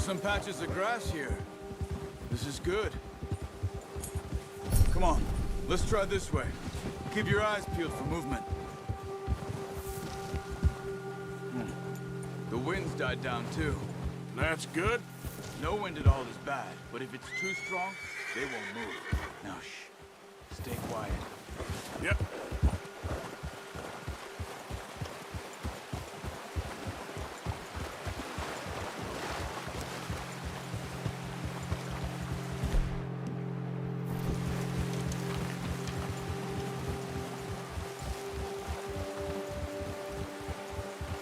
some patches of grass here. This is good. Come on, let's try this way. Keep your eyes peeled for movement. The wind's died down too. That's good. No wind at all is bad, but if it's too strong, they won't move. Now shh. Stay quiet. Yep.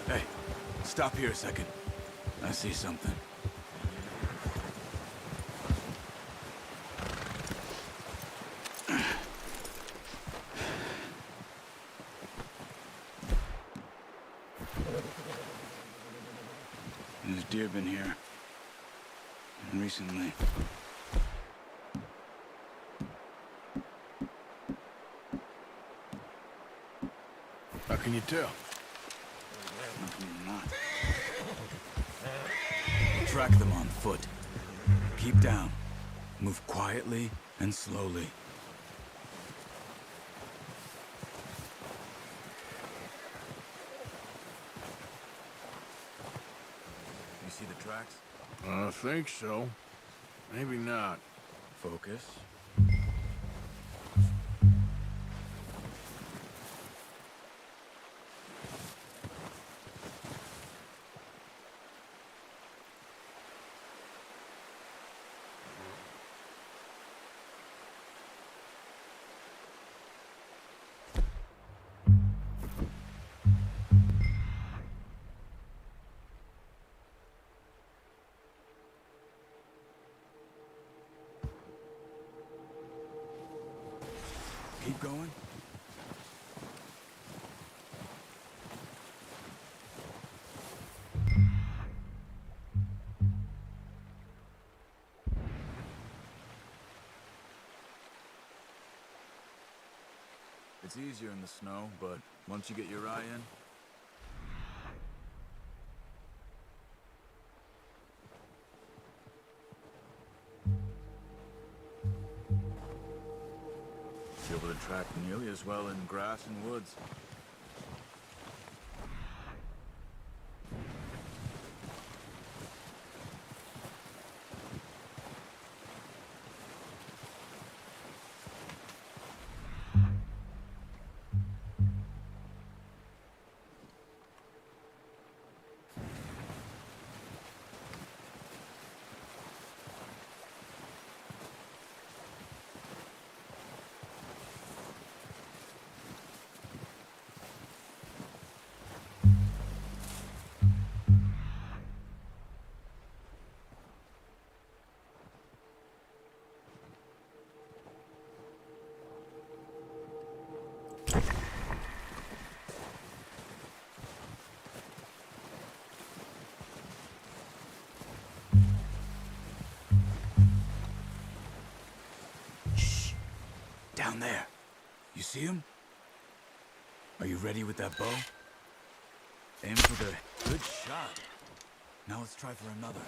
Hey, stop here a second. I see something. There's deer been here. And recently. How can you tell? Not. Track them on foot. Keep down. Move quietly and slowly. You see the tracks? I think so. Maybe not. Focus. Keep going. It's easier in the snow, but once you get your eye in, you're able to track nearly as well in grass and woods. Down there. You see him? Are you ready with that bow? Aim for the... Good shot. Now let's try for another.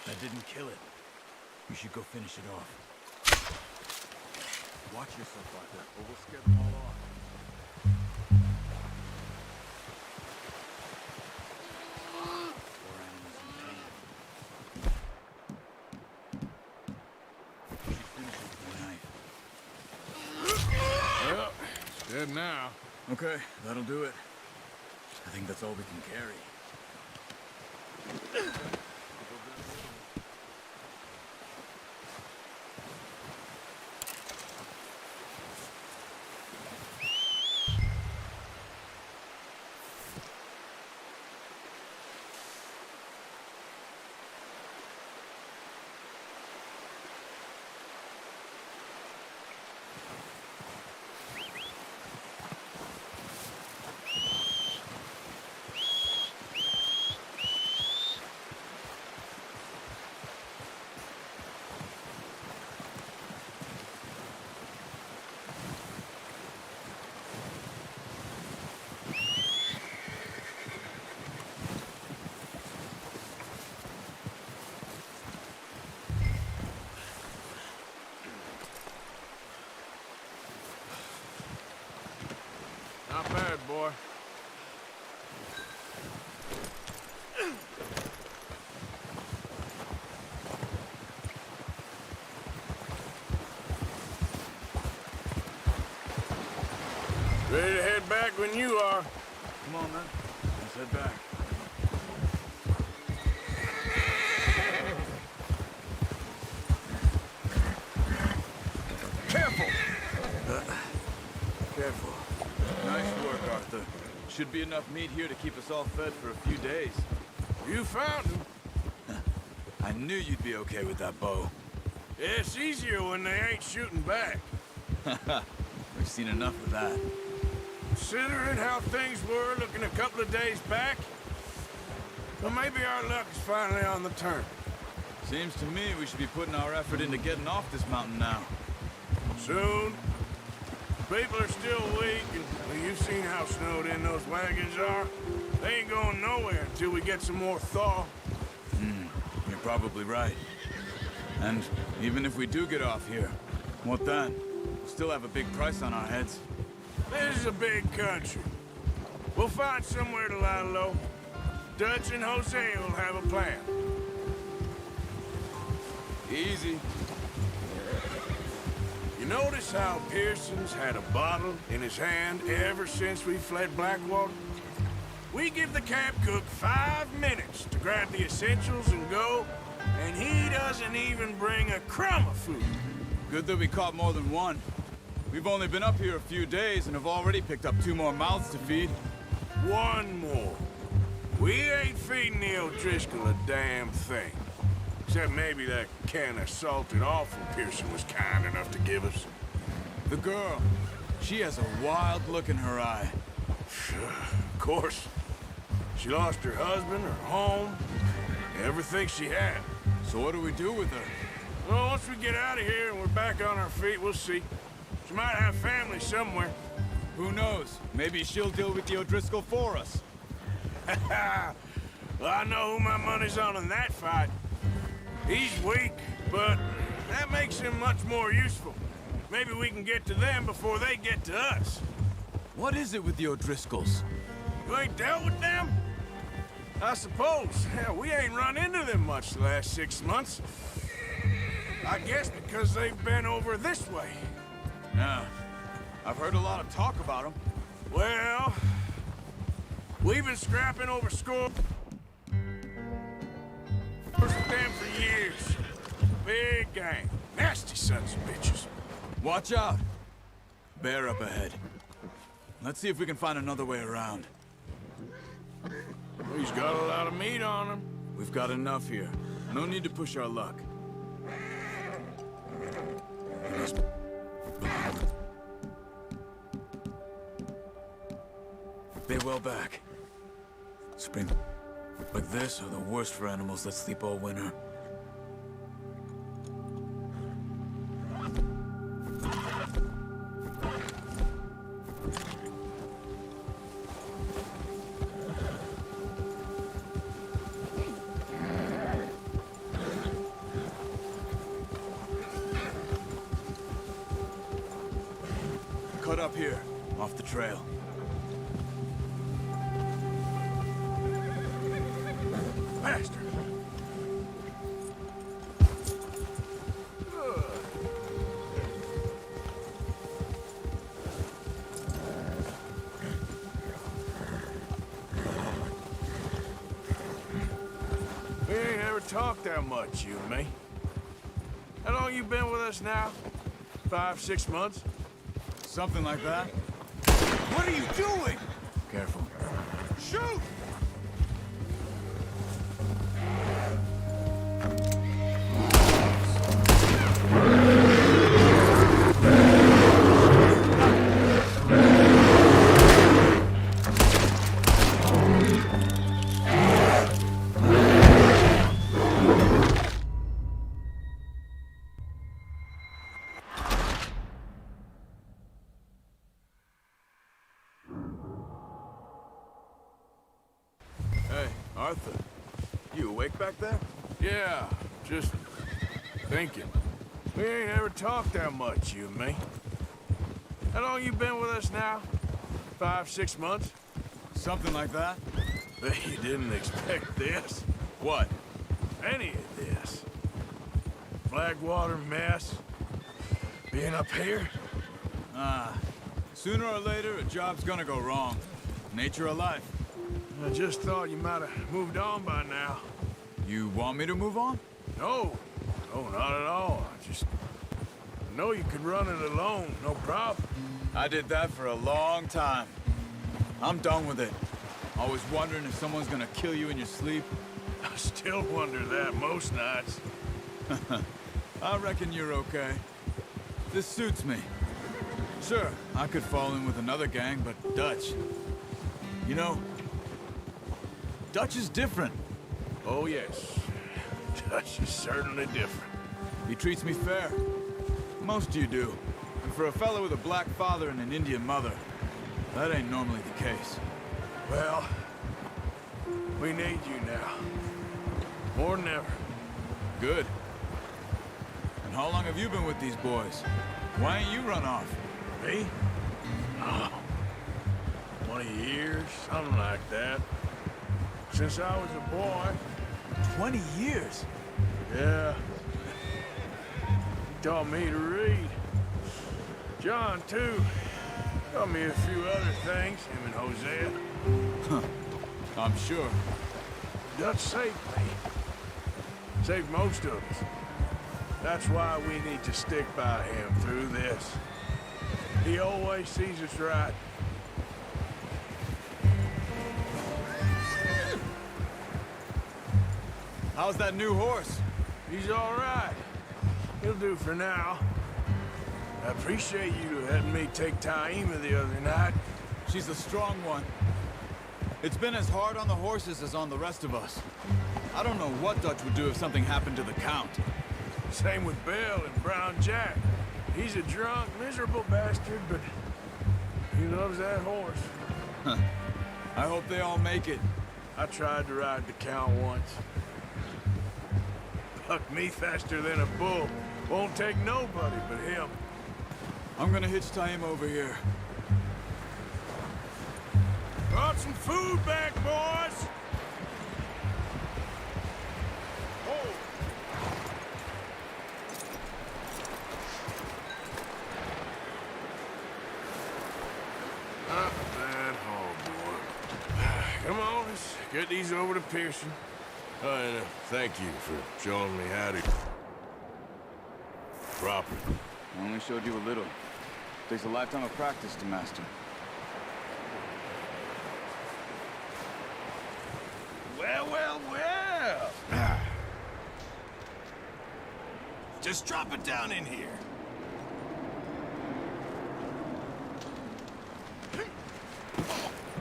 That didn't kill it. You should go finish it off. Watch yourself out there, or we'll scare them all off. Poor animals in pain. You should finish it with a knife. Well, it's dead now. Okay, that'll do it. I think that's all we can carry. Ready to head back when you are. Come on, then. Let's head back. Careful! Careful. Nice work, Arthur. Should be enough meat here to keep us all fed for a few days. You found him. I knew you'd be okay with that bow. It's easier when they ain't shooting back. We've seen enough of that. Considering how things were looking a couple of days back, well, maybe our luck is finally on the turn. Seems to me we should be putting our effort into getting off this mountain now. Soon. People are still weak, and well, you've seen how snowed in those wagons are. They ain't going nowhere until we get some more thaw. You're probably right. And even if we do get off here, what then? We'll still have a big price on our heads. This is a big country. We'll find somewhere to lie low. Dutch and Jose will have a plan. Easy. You notice how Pearson's had a bottle in his hand ever since we fled Blackwater? We give the camp cook 5 minutes to grab the essentials and go, and he doesn't even bring a crumb of food. Good that we caught more than one. We've only been up here a few days and have already picked up 2 more mouths to feed. One more. We ain't feeding the O'Driscoll a damn thing. Except maybe that can of salted offal Pearson was kind enough to give us. The girl, she has a wild look in her eye. Of course. She lost her husband, her home, everything she had. So what do we do with her? Well, once we get out of here and we're back on our feet, we'll see. She might have family somewhere. Who knows? Maybe she'll deal with the O'Driscoll for us. Well, I know who my money's on in that fight. He's weak, but that makes him much more useful. Maybe we can get to them before they get to us. What is it with the O'Driscolls? You ain't dealt with them? I suppose. Hell, we ain't run into them much the last 6 months. I guess because they've been over this way. Yeah. I've heard a lot of talk about them. Well, we've been scrapping over scores with them for years. Big gang. Nasty sons of bitches. Watch out! Bear up ahead. Let's see if we can find another way around. He's got a lot of meat on him. We've got enough here. No need to push our luck. Stay well back. Spring like this are the worst for animals that sleep all winter. Cut up here, off the trail. Bastard! We ain't ever talked that much, you and me. How long you been with us now? 5, 6 months? Something like that. What are you doing? Careful. Shoot! Hey, Arthur. You awake back there? Yeah, just thinking. We ain't ever talked that much, you and me. How long you been with us now? 5, 6 months? Something like that. Bet you didn't expect this. What? Any of this. Blackwater mess. Being up here. Sooner or later, a job's gonna go wrong. Nature of life. I just thought you might have moved on by now. You want me to move on? No. No, not at all. I know you could run it alone, no problem. I did that for a long time. I'm done with it. Always wondering if someone's gonna kill you in your sleep. I still wonder that most nights. I reckon you're okay. This suits me. Sure, I could fall in with another gang, but Dutch... You know, Dutch is different. Oh, yes. Dutch is certainly different. He treats me fair. Most of you do. And for a fellow with a black father and an Indian mother, that ain't normally the case. Well, we need you now. More than ever. Good. And how long have you been with these boys? Why ain't you run off? Me? Oh, 20 years, something like that. Since I was a boy. 20 years? Yeah. He taught me to read. John, too. Taught me a few other things, him and Hosea. Huh. I'm sure. Dutch saved me. Saved most of us. That's why we need to stick by him through this. He always sees us right. How's that new horse? He's all right. He'll do for now. I appreciate you letting me take Taima the other night. She's a strong one. It's been as hard on the horses as on the rest of us. I don't know what Dutch would do if something happened to the Count. Same with Bill and Brown Jack. He's a drunk, miserable bastard, but he loves that horse. Huh. I hope they all make it. I tried to ride the Count once. Bucked me faster than a bull. Won't take nobody but him. I'm gonna hitch Taima over here. Brought some food back, boys! Oh. Not bad haul, boy. Come on, let's get these over to Pearson. Oh, and thank you for showing me how to... properly. I only showed you a little. Takes a lifetime of practice to master. Well, well, well. Just drop it down in here.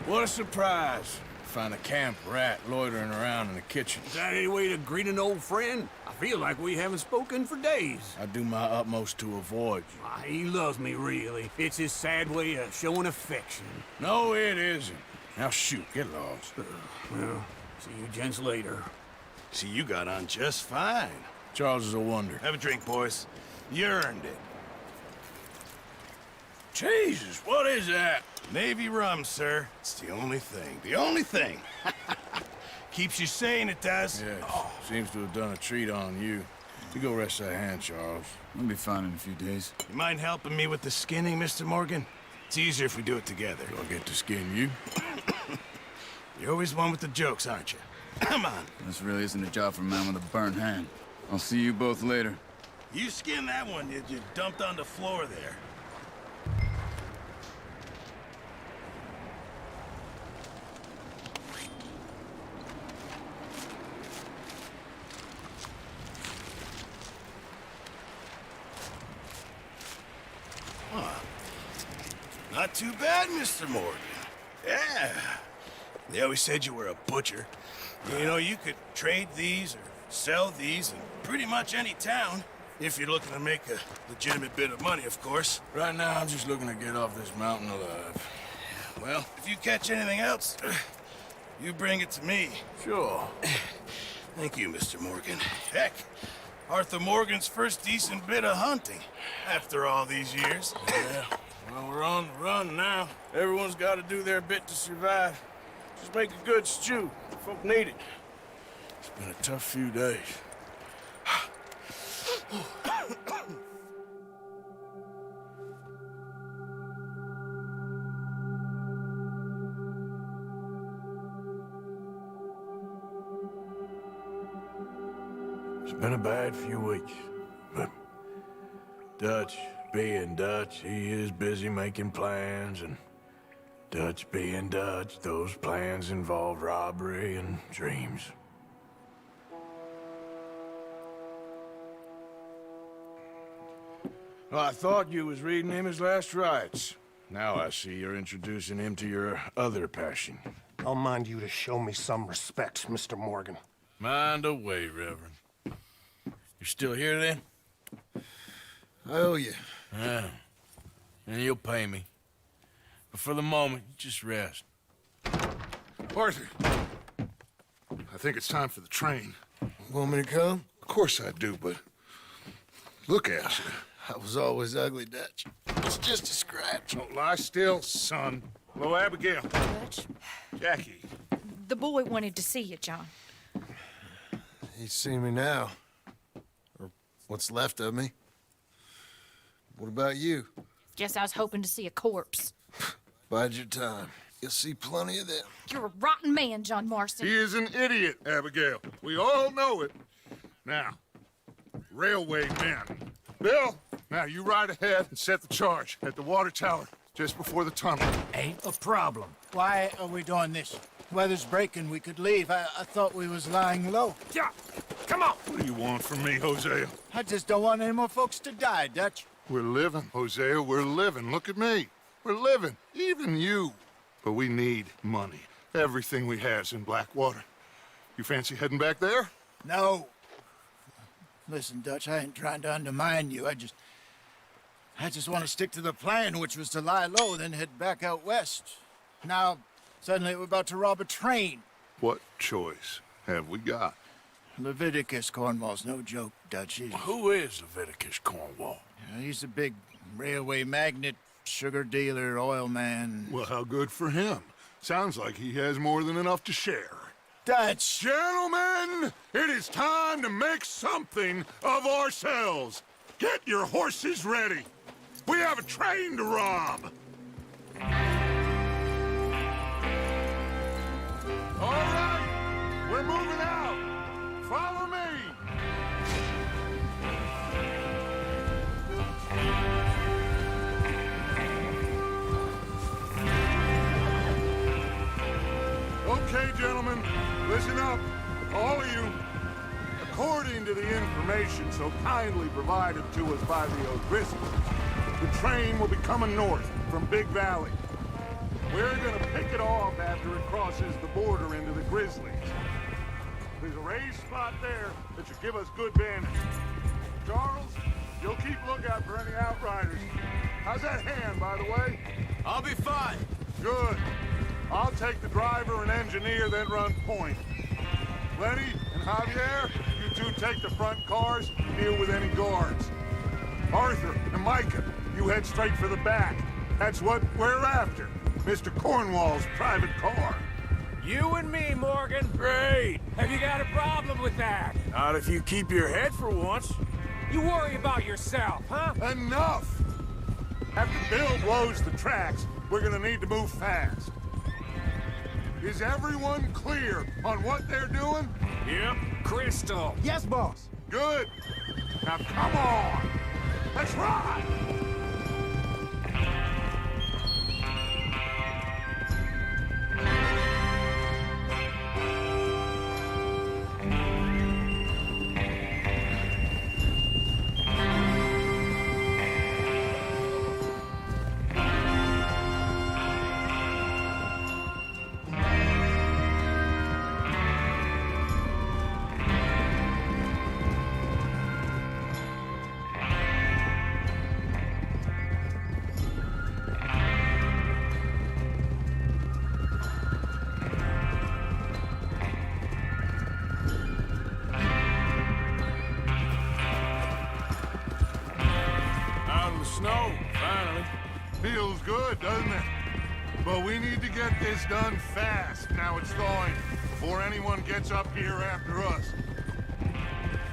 What a surprise. Find a camp rat loitering around in the kitchen. Is that any way to greet an old friend? I feel like we haven't spoken for days. I do my utmost to avoid you. He loves me, really. It's his sad way of showing affection. No, it isn't. Now shoot, get lost. Well, see you gents later. See, you got on just fine. Charles is a wonder. Have a drink, boys. You earned it. Jesus, what is that? Navy rum, sir. It's the only thing. The only thing. Keeps you sane, it does. Yes, seems to have done a treat on you. You go rest that hand, Charles. I'll be fine in a few days. You mind helping me with the skinning, Mr. Morgan? It's easier if we do it together. Do I get to skin you? You're always one with the jokes, aren't you? Come on. This really isn't a job for a man with a burnt hand. I'll see you both later. You skinned that one you dumped on the floor there. Not too bad, Mr. Morgan. Yeah. They always said you were a butcher. You know, you could trade these or sell these in pretty much any town. If you're looking to make a legitimate bit of money, of course. Right now, I'm just looking to get off this mountain alive. Well, if you catch anything else, you bring it to me. Sure. Thank you, Mr. Morgan. Heck, Arthur Morgan's first decent bit of hunting after all these years. Yeah. Well, we're on the run now. Everyone's got to do their bit to survive. Just make a good stew. Folk need it. It's been a tough few days. Been a bad few weeks, but Dutch being Dutch, he is busy making plans, and Dutch being Dutch, those plans involve robbery and dreams. Well, I thought you was reading him his last rites. Now I see you're introducing him to your other passion. I'll mind you to show me some respect, Mr. Morgan. Mind away, Reverend. You're still here, then? I owe you. Yeah. And you'll pay me. But for the moment, just rest. Arthur, I think it's time for the train. Want me to come? Of course I do, but look at you. I was always ugly, Dutch. It's just a scratch. Don't lie still, son. Hello, Abigail. Dutch, Jackie. the boy wanted to see you, John. He's seen me now. Or what's left of me. What about you? Guess I was hoping to see a corpse. Bide your time. You'll see plenty of them. You're a rotten man, John Marston. He is an idiot, Abigail. We all know it. Now, railway men. Bill, now you ride ahead and set the charge at the water tower just before the tunnel. Ain't a problem. Why are we doing this? Weather's breaking. We could leave. I thought we was lying low. Yeah, come on. What do you want from me, Hosea? I just don't want any more folks to die, Dutch. We're living, Hosea. We're living. Look at me. We're living. Even you. But we need money. Everything we have's in Blackwater. You fancy heading back there? No. Listen, Dutch, I ain't trying to undermine you. I just want to stick to the plan, which was to lie low, then head back out west. Now, suddenly we're about to rob a train. What choice have we got? Leviticus Cornwall's no joke, Dutch. Who is Leviticus Cornwall? He's a big railway magnate, sugar dealer, oil man. Well, how good for him. Sounds like he has more than enough to share. Dutch! Gentlemen, it is time to make something of ourselves. Get your horses ready. We have a train to rob. All right, we're moving out. Follow me. Okay, gentlemen, listen up, all of you. According to the information so kindly provided to us by the O'Driscolls, the train will be coming north from Big Valley. We're gonna pick it off after it crosses the border into the Grizzlies. There's a raised spot there that should give us good vantage. Charles, you'll keep lookout for any outriders. How's that hand, by the way? I'll be fine. Good. I'll take the driver and engineer, then run point. Lenny and Javier, you two take the front cars and deal with any guards. Arthur and Micah, you head straight for the back. That's what we're after. Mr. Cornwall's private car. You and me, Morgan. Great. Have you got a problem with that? Not if you keep your head for once. You worry about yourself, huh? Enough! After Bill blows the tracks, we're gonna need to move fast. Is everyone clear on what they're doing? Yep. Crystal. Yes, boss. Good. Now come on. Let's ride. Snow, finally. Feels good, doesn't it? But we need to get this done fast. Now it's thawing, before anyone gets up here after us.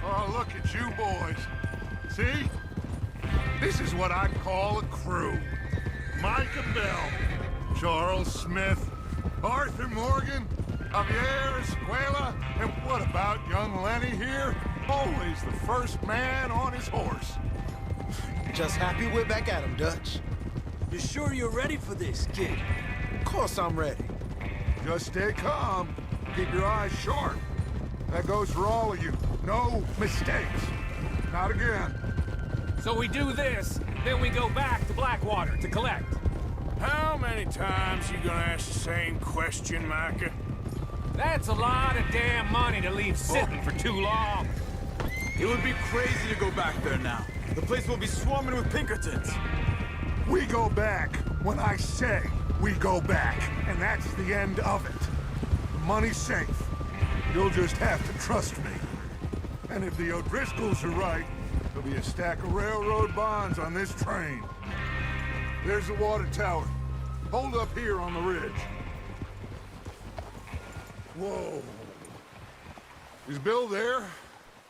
Oh, look at you boys. See? This is what I call a crew. Micah Bell, Charles Smith, Arthur Morgan, Javier Escuela, and what about young Lenny here? Always the first man on his horse. Just happy we're back at him, Dutch. You sure you're ready for this, kid? Of course I'm ready. Just stay calm. Keep your eyes sharp. That goes for all of you. No mistakes. Not again. So we do this, then we go back to Blackwater to collect. How many times you gonna ask the same question, Micah? That's a lot of damn money to leave sitting for too long. It would be crazy to go back there now. The place will be swarming with Pinkertons. We go back when I say we go back, and that's the end of it. The money's safe. You'll just have to trust me. And if the O'Driscolls are right, there'll be a stack of railroad bonds on this train. There's the water tower. Hold up here on the ridge. Whoa. Is Bill there?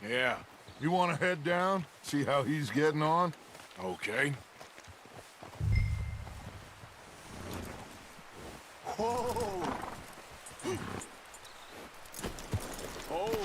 Yeah. You want to head down, see how he's getting on? Okay. Whoa! Oh!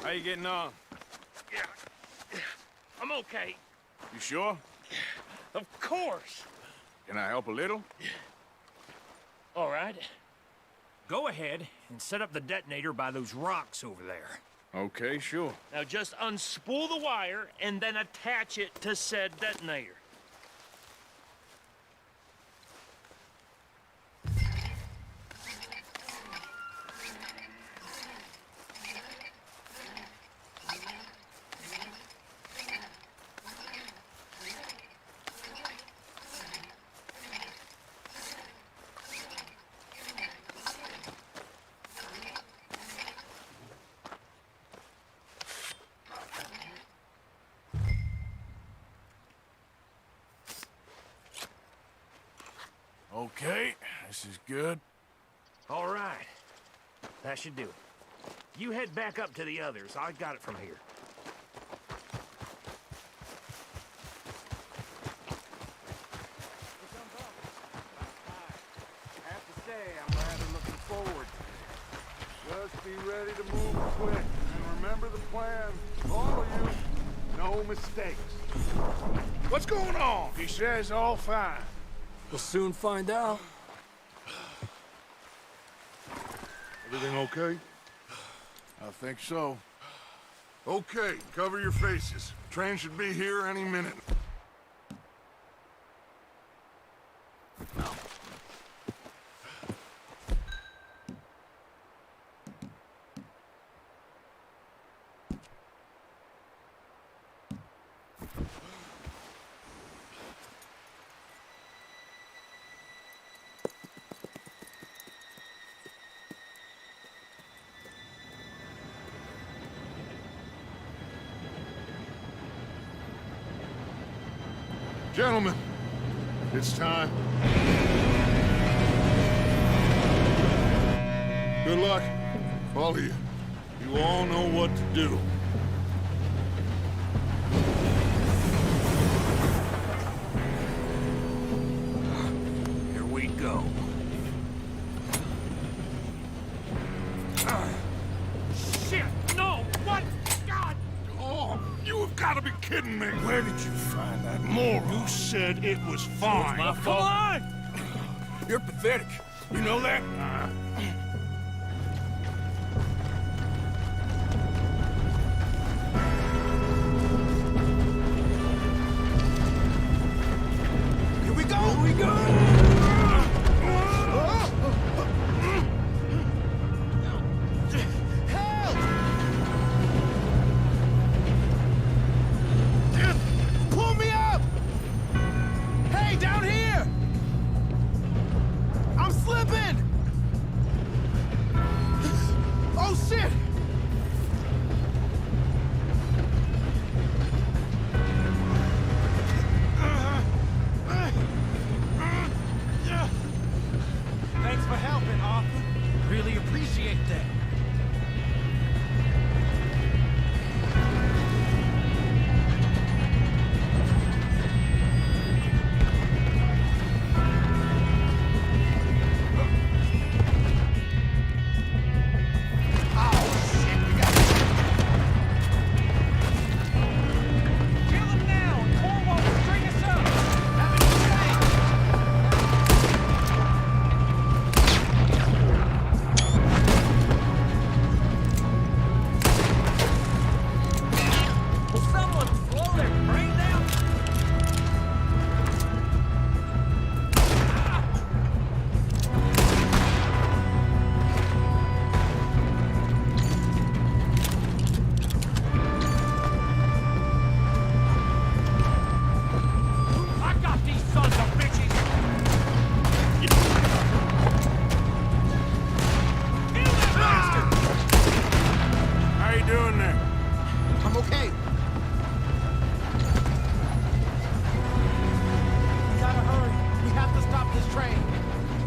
How you getting on? Yeah, I'm okay. You sure? Of course. Can I help a little? All right. Go ahead and set up the detonator by those rocks over there. Okay, sure. Now just unspool the wire and then attach it to said detonator. Okay, this is good. All right. That should do it. You head back up to the others. I got it from here. I have to say, I'm rather looking forward to it. Just be ready to move quick. And remember the plan. All of you, no mistakes. What's going on? He says all fine. We'll soon find out. Everything okay? I think so. Okay, cover your faces. Train should be here any minute. Gentlemen, it's time. Good luck, all of you. You all know what to do. Here we go. Shit! No! What? God! Oh, you have got to be kidding me. Where did you find that moron? You said it was fine. My fault. Come on! You're pathetic. You know that? Here we go! Here we go! Help! Pull me up! Hey, down here! I'm slipping! Oh, shit!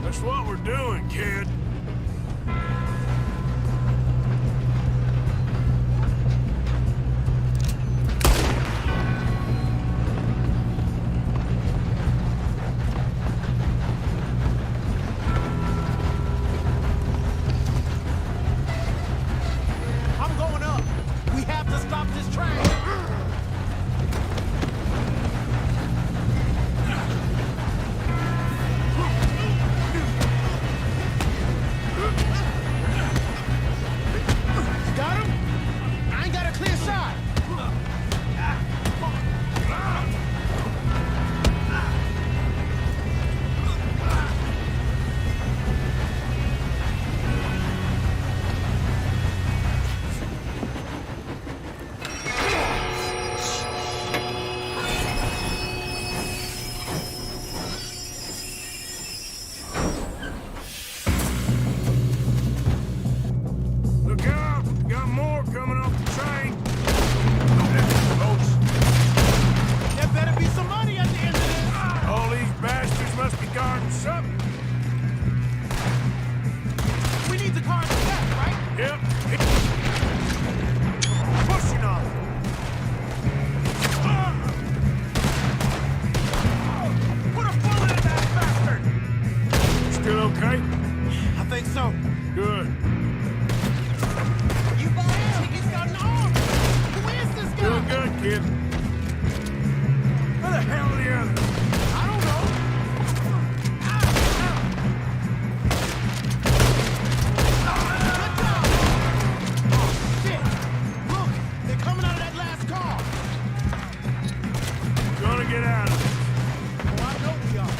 That's what we're doing, kid. I'm going up. We have to stop this train. Got him? I ain't got a clear shot. Look out! Got more coming off the train. There better be some money at the end of this. All these bastards must be guarding something. We need the car in the back, right? Yep. Pushing on it. Put a bullet in that bastard! Still okay? I think so. Good. You bought him. He's got an arm. Who is this guy? Doing good, kid. Where the hell are the others? I don't know. Good job. Oh, shit. Look, they're coming out of that last car. Gonna get out of this. Oh, I know we are.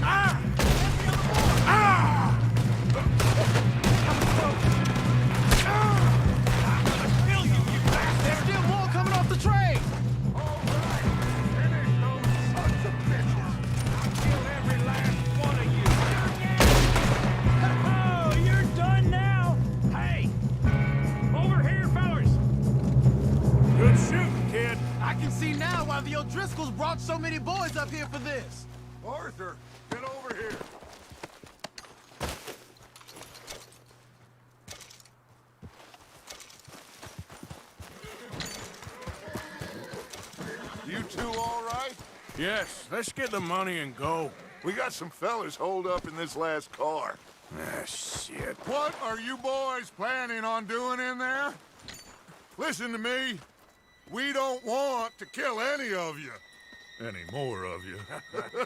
Ah! There's still more coming off the train. Oh, you're done now. Hey, over here, fellas. Good shooting, kid. I can see now why the O'Driscolls brought so many boys up here for this. Arthur, get over here. You two all right? Yes, let's get the money and go. We got some fellas holed up in this last car. Ah, shit. What are you boys planning on doing in there? Listen to me. We don't want to kill any of you. Any more of you.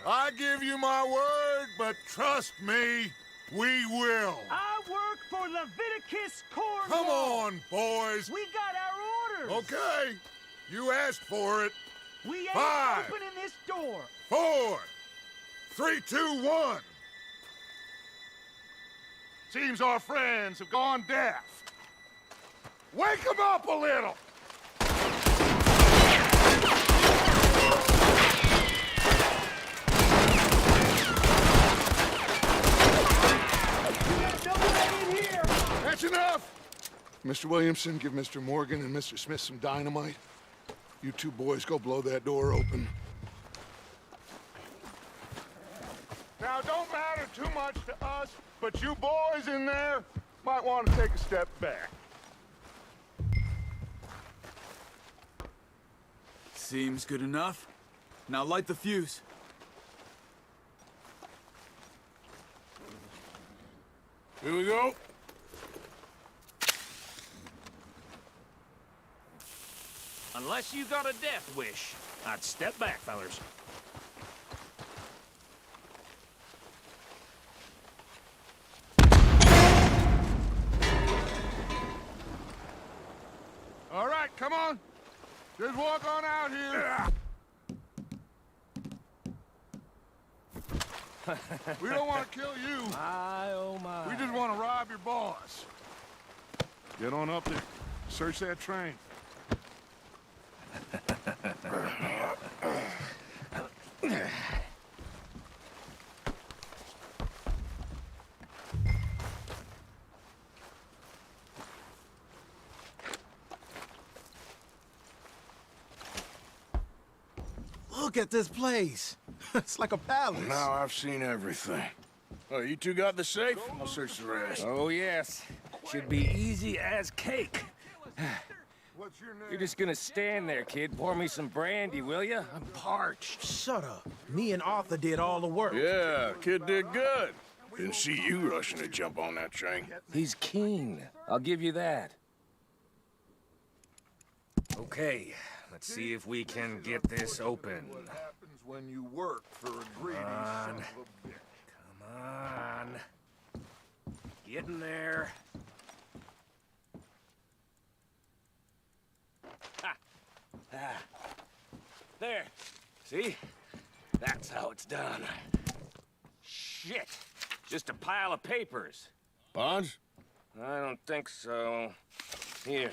I give you my word, but trust me, we will. I work for Leviticus Corps. Come on, boys. We got our orders. Okay. You asked for it. We ain't 5, opening this door. 4, 3, 2, 1. Seems our friends have gone deaf. Wake them up a little. That's enough. Mr. Williamson, give Mr. Morgan and Mr. Smith some dynamite. You two boys go blow that door open. Now, it don't matter too much to us, but you boys in there might want to take a step back. Seems good enough. Now light the fuse. Here we go. Unless you got a death wish, I'd step back, fellers. All right, come on. Just walk on out here. We don't want to kill you. My, oh my. We just want to rob your boss. Get on up there. Search that train. Look at this place. It's like a palace. Now I've seen everything. Oh, you two got the safe? I'll search the rest. Oh, yes. Should be easy as cake. What's your name? You're just gonna stand there, kid. Pour me some brandy, will ya? I'm parched. Shut up. Me and Arthur did all the work. Yeah, kid did good. Didn't see you rushing to jump on that train. He's keen. I'll give you that. Okay, let's see if we can get this open. What happens when you work for a greedy son of a bitch? Come on. Get in there. Ha! Ah. There. See? That's how it's done. Shit! Just a pile of papers. Bonds? I don't think so. Here,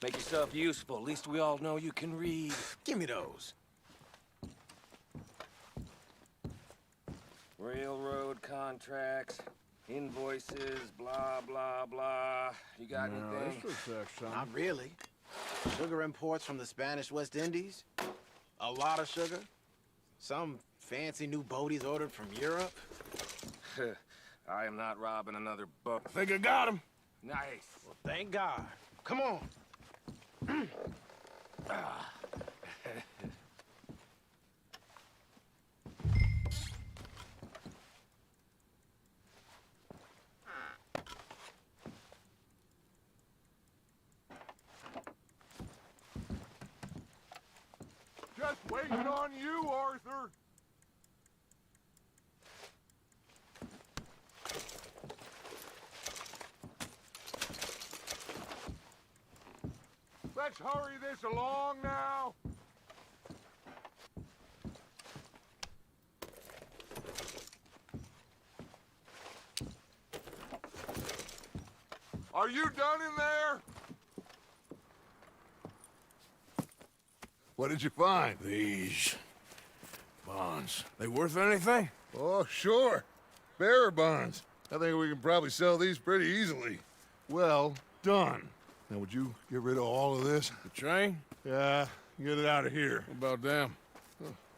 make yourself useful. At least we all know you can read. Give me those. Railroad contracts, invoices, blah, blah, blah. You got anything? Not really. Sugar imports from the Spanish West Indies. A lot of sugar. Some fancy new boaties ordered from Europe. I am not robbing another boat. I think I got him. Nice. Well, thank God. Come on. Just waiting on you, Arthur. Let's hurry this along now. Are you done in there? What did you find? These bonds. They worth anything? Oh, sure. Bearer bonds. I think we can probably sell these pretty easily. Well done. Now, would you get rid of all of this? The train? Yeah, get it out of here. What about them?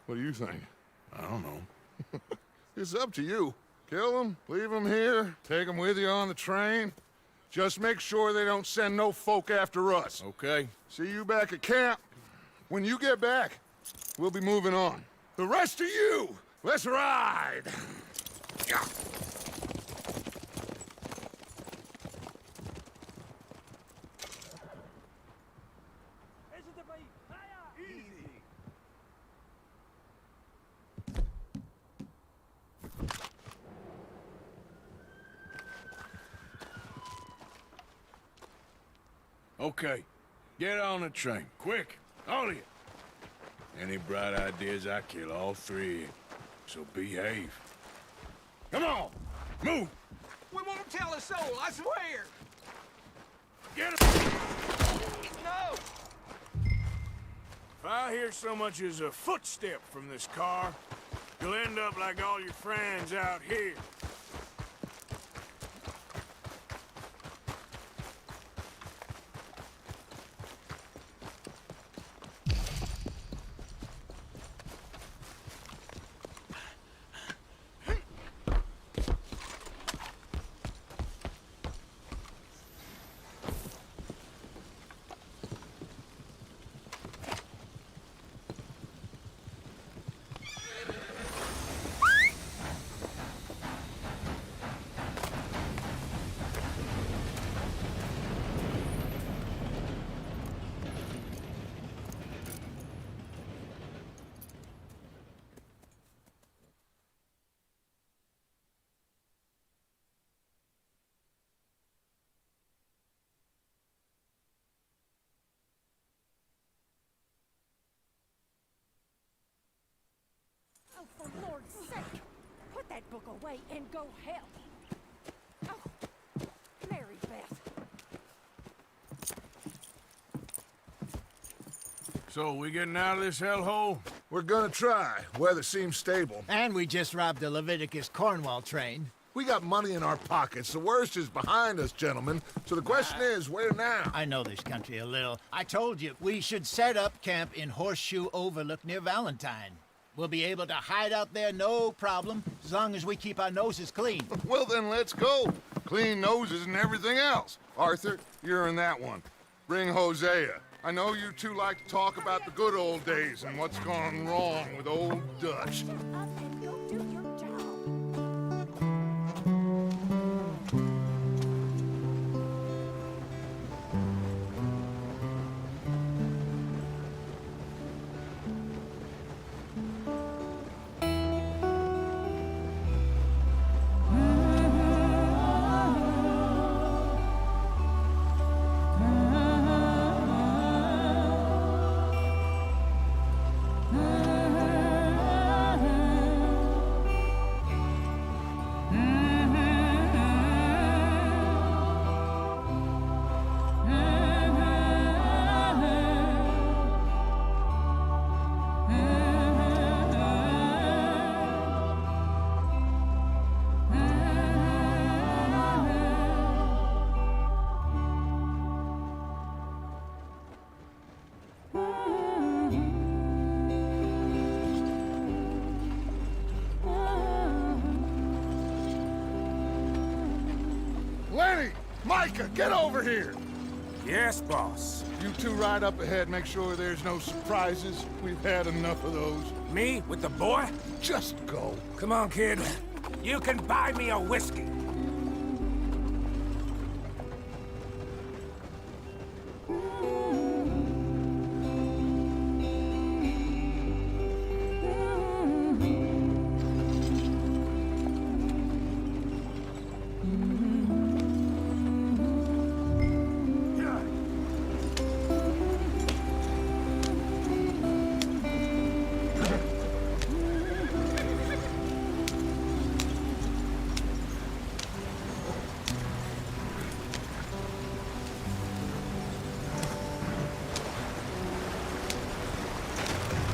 What do you think? I don't know. It's up to you. Kill them, leave them here, take them with you on the train. Just make sure they don't send no folk after us. Okay. See you back at camp. When you get back, we'll be moving on. The rest of you, let's ride! Yeah. Okay. Get on the train. Quick. All of you. Any bright ideas, I kill all three of you. So behave. Come on! Move! We won't tell a soul, I swear! Get him! No! If I hear so much as a footstep from this car, you'll end up like all your friends out here. Oh, for Lord's sake! Put that book away and go help! Oh, Mary Beth. So, we getting out of this hellhole? We're gonna try. Weather seems stable. And we just robbed the Leviticus Cornwall train. We got money in our pockets. The worst is behind us, gentlemen. So the question is, where now? I know this country a little. I told you, we should set up camp in Horseshoe Overlook near Valentine. We'll be able to hide out there no problem, as long as we keep our noses clean. Well, then let's go. Clean noses and everything else. Arthur, you're in that one. Bring Hosea. I know you two like to talk about the good old days and what's gone wrong with old Dutch. Up and go do your job. Lenny! Micah, get over here! Yes, boss. You two ride up ahead, make sure there's no surprises. We've had enough of those. Me with the boy? Just go. Come on, kid. You can buy me a whiskey.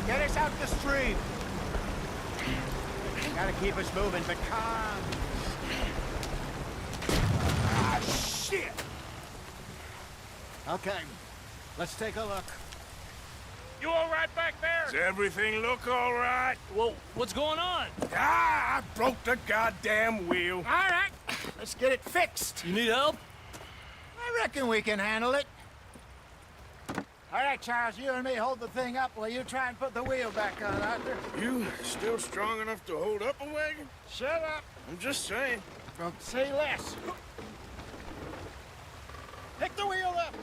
Get us out the stream. Gotta keep us moving, but calm. Ah, shit! Okay, let's take a look. You all right back there? Does everything look all right? Well, what's going on? Ah, I broke the goddamn wheel. All right, let's get it fixed. You need help? I reckon we can handle it. All right, Charles, you and me hold the thing up while you try and put the wheel back on, Arthur. You still strong enough to hold up a wagon? Shut up. I'm just saying. Don't say less. Pick the wheel up.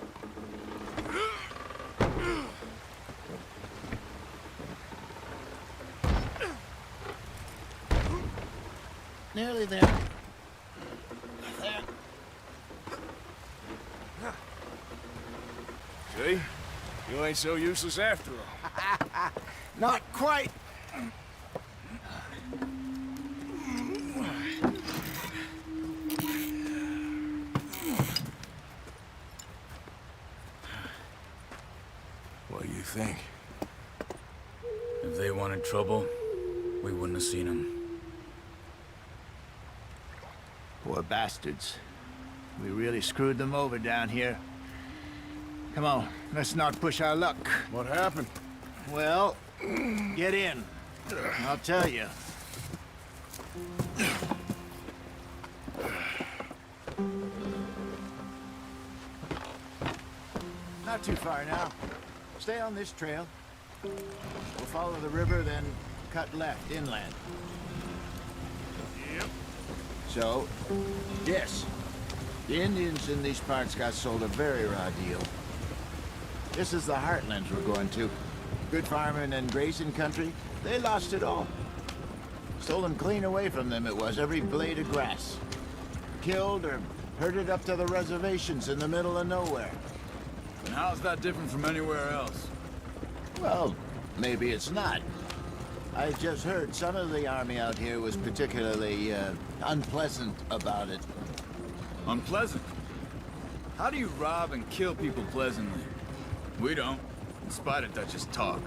Nearly there. There. See? You ain't so useless after all. Not quite. What do you think? If they wanted trouble, we wouldn't have seen them. Poor bastards. We really screwed them over down here. Come on, let's not push our luck. What happened? Well, get in. I'll tell you. Not too far now. Stay on this trail. We'll follow the river, then cut left inland. Yep. So, yes, the Indians in these parts got sold a very raw deal. This is the heartlands we're going to. Good farming and grazing country, they lost it all. Stolen clean away from them it was, every blade of grass. Killed or herded up to the reservations in the middle of nowhere. And how's that different from anywhere else? Well, maybe it's not. I just heard some of the army out here was particularly, unpleasant about it. Unpleasant? How do you rob and kill people pleasantly? We don't, in spite of Dutch's talk.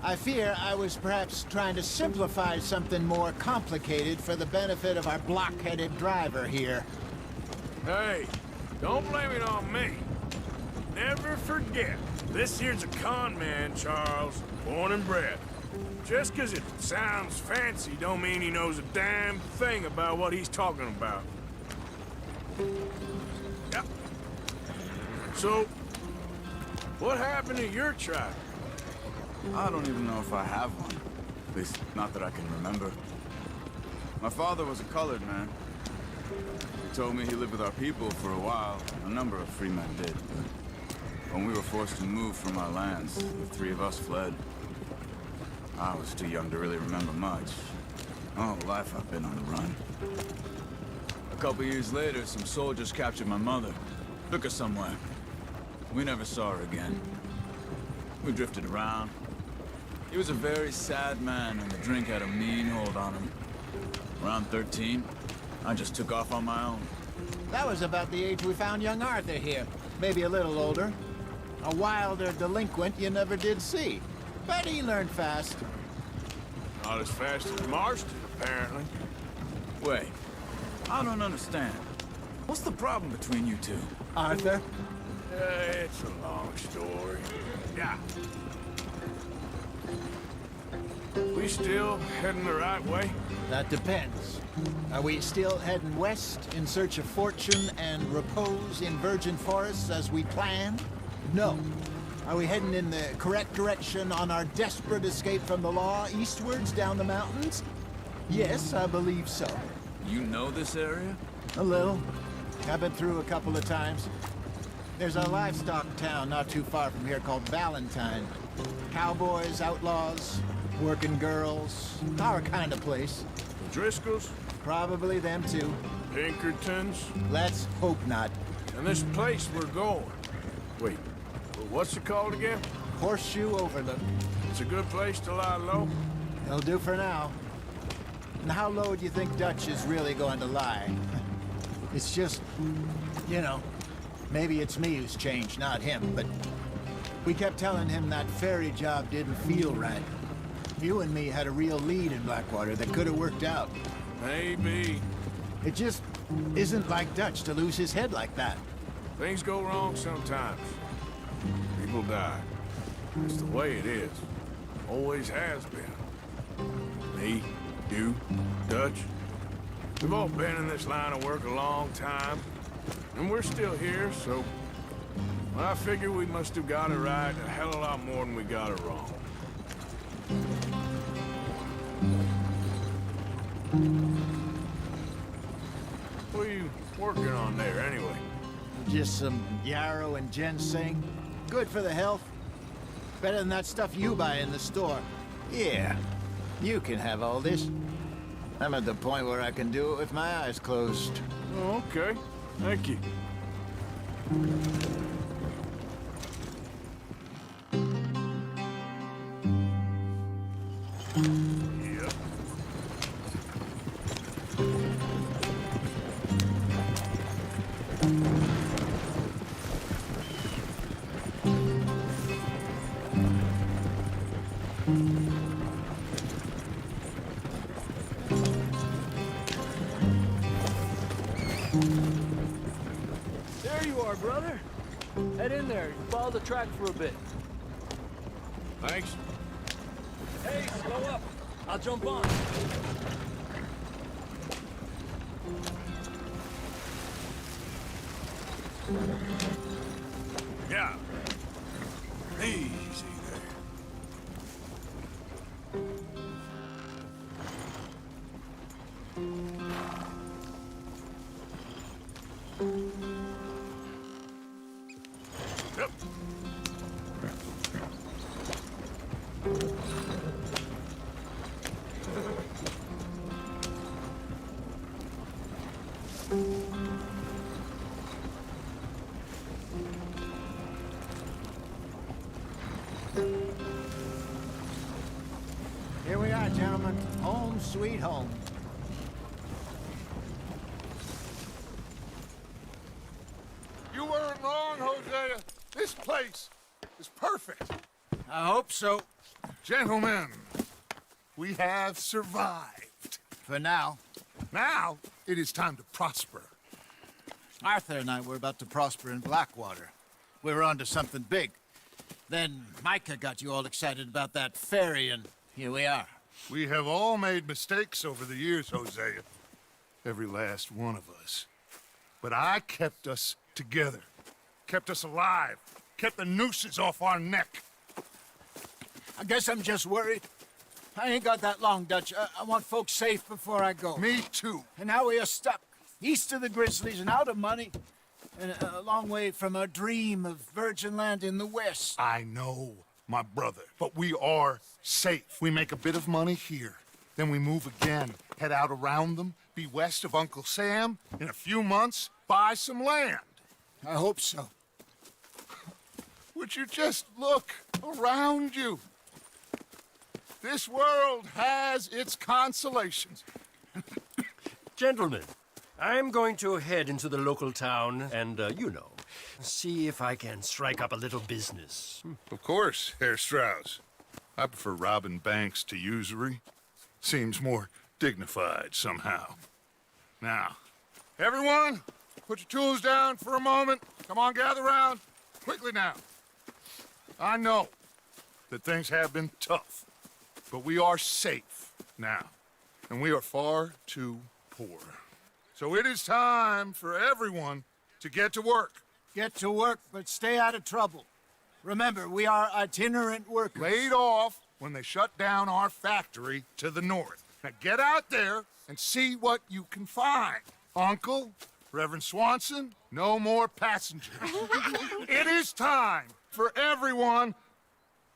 I fear I was perhaps trying to simplify something more complicated for the benefit of our block-headed driver here. Hey, don't blame it on me. Never forget, this here's a con man, Charles, born and bred. Just 'cause it sounds fancy don't mean he knows a damn thing about what he's talking about. Yep. So, what happened to your tribe? I don't even know if I have one. At least, not that I can remember. My father was a colored man. He told me he lived with our people for a while. A number of free men did, but when we were forced to move from our lands, the three of us fled. I was too young to really remember much. All life I've been on the run. A couple years later, some soldiers captured my mother. Took her somewhere. We never saw her again. We drifted around. He was a very sad man, and the drink had a mean hold on him. Around 13, I just took off on my own. That was about the age we found young Arthur here. Maybe a little older. A wilder delinquent you never did see. But he learned fast. Not as fast as Marston, apparently. Wait, I don't understand. What's the problem between you two? Arthur? It's a long story. Yeah. We still heading the right way? That depends. Are we still heading west in search of fortune and repose in virgin forests as we planned? No. Are we heading in the correct direction on our desperate escape from the law eastwards down the mountains? Yes, I believe so. You know this area? A little. I've been through a couple of times. There's a livestock town not too far from here called Valentine. Cowboys, outlaws, working girls, our kind of place. The Driscolls? Probably them too. Pinkertons? Let's hope not. And this place we're going. Wait, what's it called again? Horseshoe Overlook. It's a good place to lie low? It'll do for now. And how low do you think Dutch is really going to lie? It's just, you know, maybe it's me who's changed, not him, but we kept telling him that ferry job didn't feel right. You and me had a real lead in Blackwater that could have worked out. Maybe. It just isn't like Dutch to lose his head like that. Things go wrong sometimes. People die. It's the way it is. Always has been. Me, you, Dutch. We've all been in this line of work a long time. And we're still here, so... I figure we must have got it right a hell of a lot more than we got it wrong. What are you working on there, anyway? Just some yarrow and ginseng. Good for the health. Better than that stuff you buy in the store. Yeah, you can have all this. I'm at the point where I can do it with my eyes closed. Oh, okay. Thank you. Yep. There you are, brother. Head in there. Follow the track for a bit. Thanks. Hey, slow up. I'll jump on. Yeah. Easy there. Yep. Here we are, gentlemen. Home sweet home. You weren't wrong, Hosea. This place is perfect. I hope so. Gentlemen, we have survived. For now. Now, it is time to prosper. Arthur and I were about to prosper in Blackwater. We were onto something big. Then Micah got you all excited about that ferry, and here we are. We have all made mistakes over the years, Hosea. Every last one of us. But I kept us together. Kept us alive. Kept the nooses off our neck. I guess I'm just worried. I ain't got that long, Dutch. I want folks safe before I go. Me too. And now we are stuck, east of the Grizzlies and out of money, and a long way from our dream of virgin land in the west. I know, my brother, but we are safe. We make a bit of money here, then we move again, head out around them, be west of Uncle Sam, in a few months, buy some land. I hope so. Would you just look around you? This world has its consolations. Gentlemen, I'm going to head into the local town and, see if I can strike up a little business. Of course, Herr Strauss. I prefer robbing banks to usury. Seems more dignified somehow. Now, everyone, put your tools down for a moment. Come on, gather round. Quickly now. I know that things have been tough, but we are safe now, and we are far too poor. So it is time for everyone to get to work. Get to work, but stay out of trouble. Remember, we are itinerant workers. Laid off when they shut down our factory to the north. Now get out there and see what you can find. Uncle, Reverend Swanson, no more passengers. It is time for everyone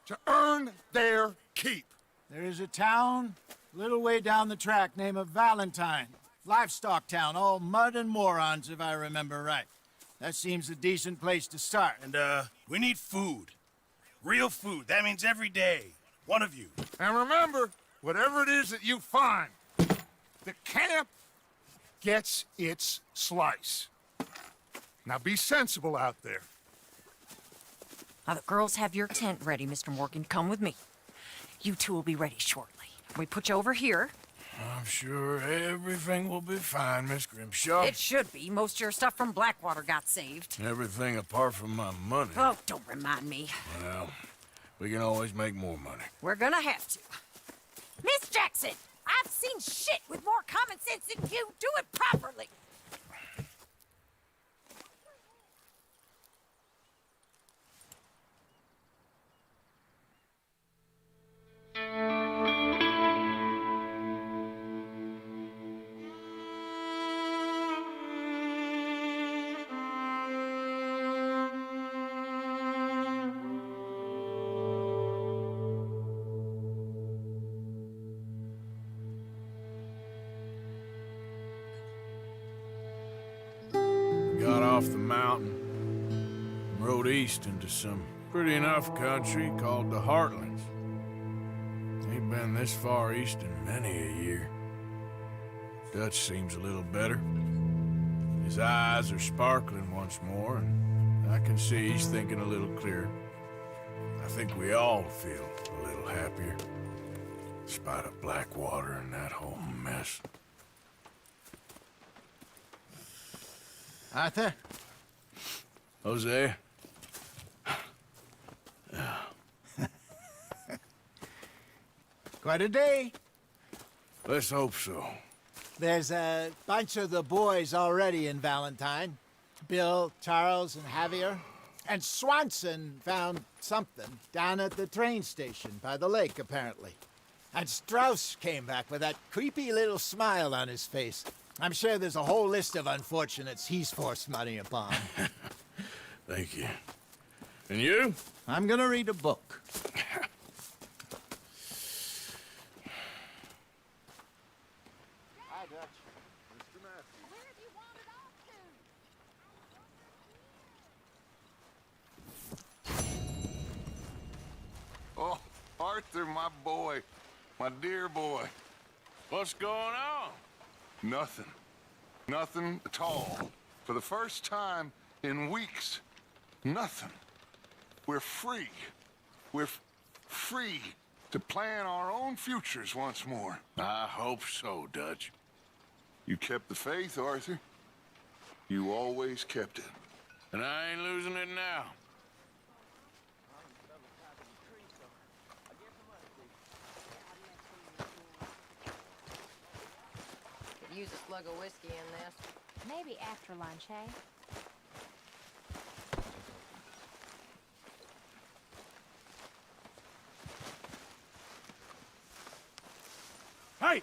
to earn their keep. There is a town a little way down the track named Valentine. Livestock town, all mud and morons, if I remember right. That seems a decent place to start. And, we need food. Real food. That means every day. One of you. And remember, whatever it is that you find, the camp gets its slice. Now be sensible out there. Now, the girls have your tent ready, Mr. Morgan. Come with me. You two will be ready shortly. We put you over here. I'm sure everything will be fine, Miss Grimshaw. It should be. Most of your stuff from Blackwater got saved. Everything apart from my money. Oh, don't remind me. Well, we can always make more money. We're gonna have to. Miss Jackson, I've seen shit with more common sense than you. Do it properly. Got off the mountain, rode east into some pretty enough country called the Heartlands. Ain't been this far east in many a year. Dutch seems a little better. His eyes are sparkling once more, and I can see he's thinking a little clearer. I think we all feel a little happier, in spite of Blackwater and that whole mess. Arthur? Jose? Quite a day. Let's hope so. There's a bunch of the boys already in Valentine. Bill, Charles, and Javier. And Swanson found something down at the train station by the lake, apparently. And Strauss came back with that creepy little smile on his face. I'm sure there's a whole list of unfortunates he's forced money upon. Thank you. And you? I'm gonna read a book. Hi, Dutch. Mr. Matthews. Where have you wandered off to? Oh, Arthur, my boy. My dear boy. What's going on? Nothing. Nothing at all. For the first time in weeks, nothing. We're free. We're free to plan our own futures once more. I hope so, Dutch. You kept the faith, Arthur. You always kept it. And I ain't losing it now. use a slug of whiskey in this. Maybe after lunch, hey? Hey!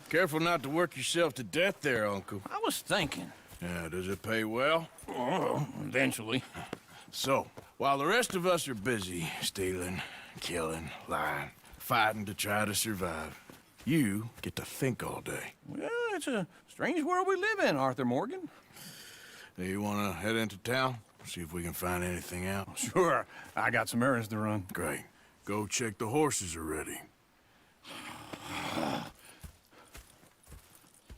Careful not to work yourself to death there, Uncle. I was thinking. Yeah, does it pay well? Oh, eventually. So, while the rest of us are busy stealing, killing, lying, fighting to try to survive, you get to think all day. Well, it's a strange world we live in, Arthur Morgan. Do you want to head into town? See if we can find anything out? Sure. I got some errands to run. Great. Go check the horses are ready.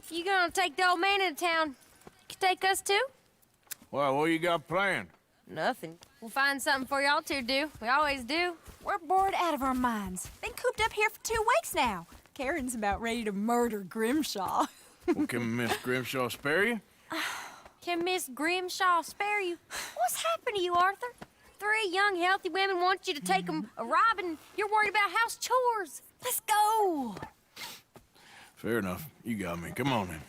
You gonna take the old man into town? You take us too? Well, what you got planned? Nothing. We'll find something for y'all to do. We always do. We're bored out of our minds. Been cooped up here for 2 weeks now. Karen's about ready to murder Grimshaw. Well, can Miss Grimshaw spare you? Can Miss Grimshaw spare you? What's happened to you, Arthur? 3 young, healthy women want you to take them a robbing. You're worried about house chores. Let's go. Fair enough. You got me. Come on then.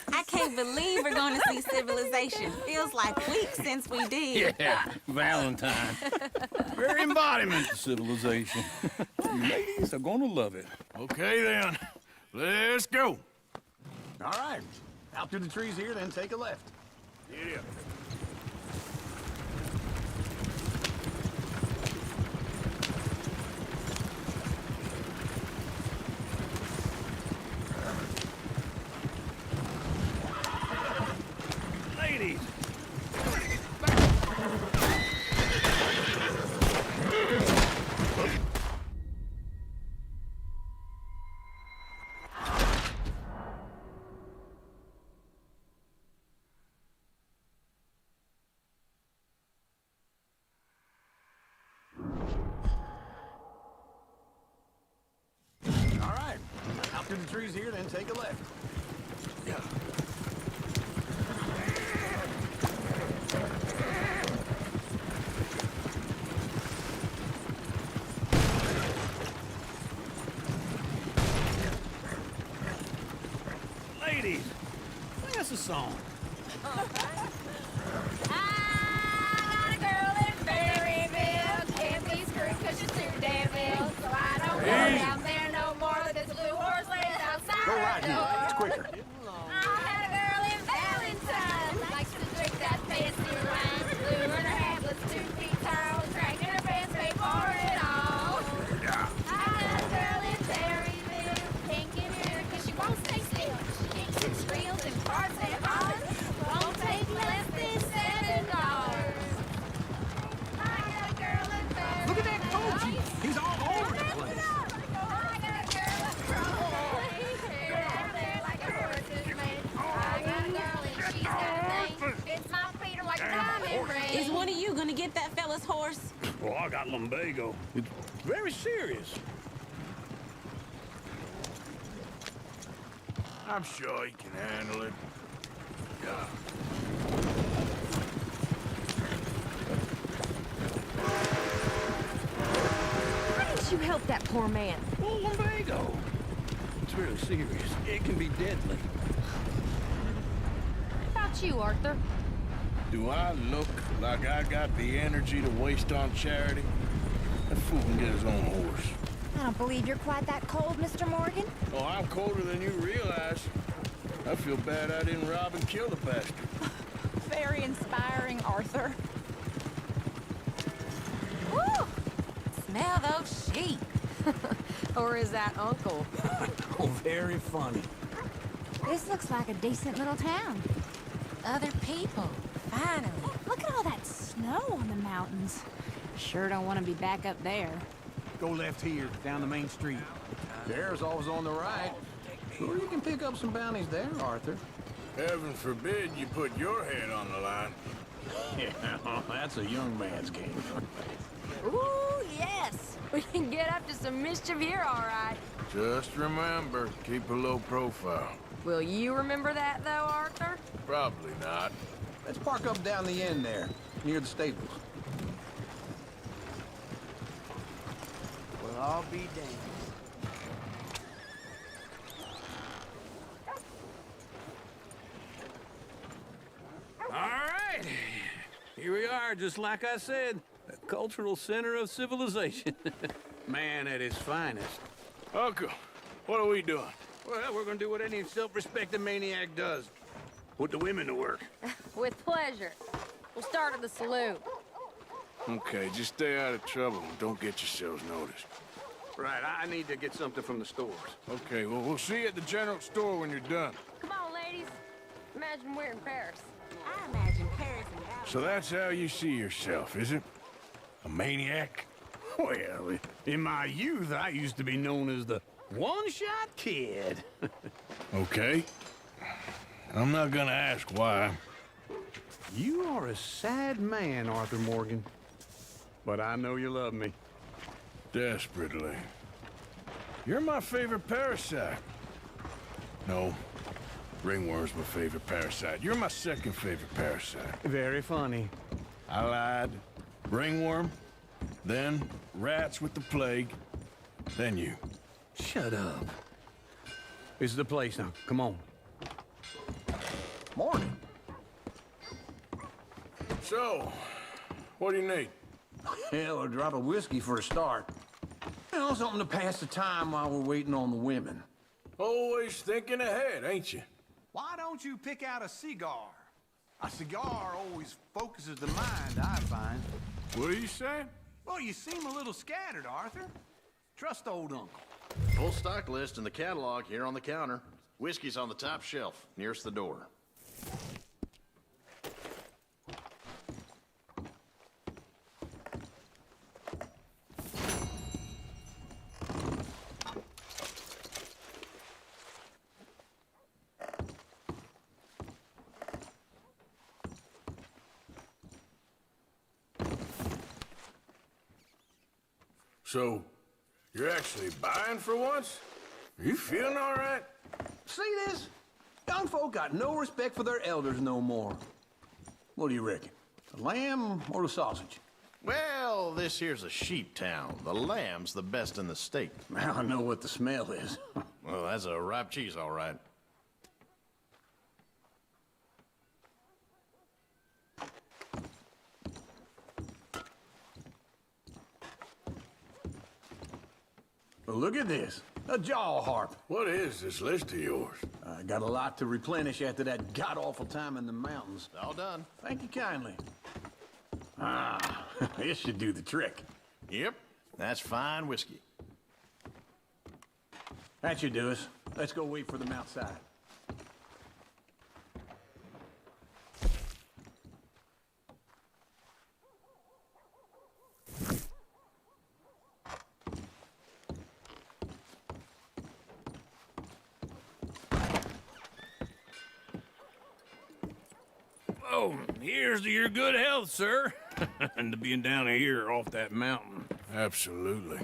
I can't believe we're going to see civilization. Feels like weeks since we did. Yeah, Valentine. Very embodiment of civilization. You ladies are gonna love it. Okay then. Let's go. All right. Out through the trees here, then take a left. Yeah. Ladies! All right. Out through the trees here, then take a left. Yeah. Ladies! Sing us a song. I got a girl in Berryville. Can't be screwed 'cause she's too damn ill. So I don't go down there no more. There's a blue horse laying outside Go right the here. door. It's quicker. I had a girl in Valentine. Likes to drink that fancy wine. Blue in her hapless 2 feet tall. Dragging her pants way for it all. I had a girl in Berryville. Can't get her 'cause she won't stay still. She kicks and squeals and farts and hollers. Won't take less than $7. I got a girl in Berryville. Look at that Koji. He's all over the place. I got a girl in Berryville. Out there like a horse's mane. I got a girl and she's got a thing. Fits my feet are like a diamond ring. Is one of you going to get that fella's horse? Well, I got lumbago. It's very serious. I'm sure he can handle it. Why didn't you help that poor man? Well, lumbago. It's really serious. It can be deadly. How about you, Arthur? Do I look like I got the energy to waste on charity? That fool can get his own horse. I don't believe you're quite that cold, Mr. Morgan. Oh, I'm colder than you realize. I feel bad I didn't rob and kill the bastard. Very inspiring, Arthur. Woo! Smell those sheep. Or is that Uncle? Oh, very funny. This looks like a decent little town. Other people, finally. Look at all that snow on the mountains. Sure don't want to be back up there. Go left here, down the main street. There's always on the right. Sure, you can pick up some bounties there, Arthur. Heaven forbid you put your head on the line. Yeah, that's a young man's game. Ooh, yes! We can get up to some mischief here, all right. Just remember, keep a low profile. Will you remember that, though, Arthur? Probably not. Let's park up down the end there, near the stables. Well, I'll be damned. are, just like I said. A cultural center of civilization. Man at his finest. Uncle, what are we doing? Well, we're gonna do what any self-respecting maniac does. Put the women to work. With pleasure. We'll start at the saloon. Okay, just stay out of trouble and don't get yourselves noticed. Right, I need to get something from the stores. Okay, well, we'll see you at the general store when you're done. Come on, ladies. Imagine we're in Paris. I imagine Paris and Dallas. So that's how you see yourself, is it? A maniac? Well, in my youth, I used to be known as the one-shot kid. Okay. I'm not gonna ask why. You are a sad man, Arthur Morgan. But I know you love me. Desperately. You're my favorite parasite. No, ringworm's my favorite parasite. You're my second favorite parasite. Very funny. I lied. Ringworm, then rats with the plague, then you. Shut up. This is the place now. Come on. Morning. So, what do you need? Hell, a drop of whiskey for a start. You know, something to pass the time while we're waiting on the women. Always thinking ahead, ain't you? Why don't you pick out a cigar? A cigar always focuses the mind, I find. What are you saying? Well, you seem a little scattered, Arthur. Trust old uncle. Full stock list in the catalog here on the counter. Whiskey's on the top shelf, nearest the door. So, you're actually buying for once? Are you feeling all right? See this? Young folk got no respect for their elders no more. What do you reckon? The lamb or the sausage? Well, this here's a sheep town. The lamb's the best in the state. I know what the smell is. Well, that's a ripe cheese, all right. Well, look at this. A jaw harp. What is this list of yours? I got a lot to replenish after that god-awful time in the mountains. All done. Thank you kindly. Ah, this should do the trick. Yep, that's fine whiskey. That should do us. Let's go wait for them outside. Oh, here's to your good health, sir. And to being down here off that mountain. Absolutely.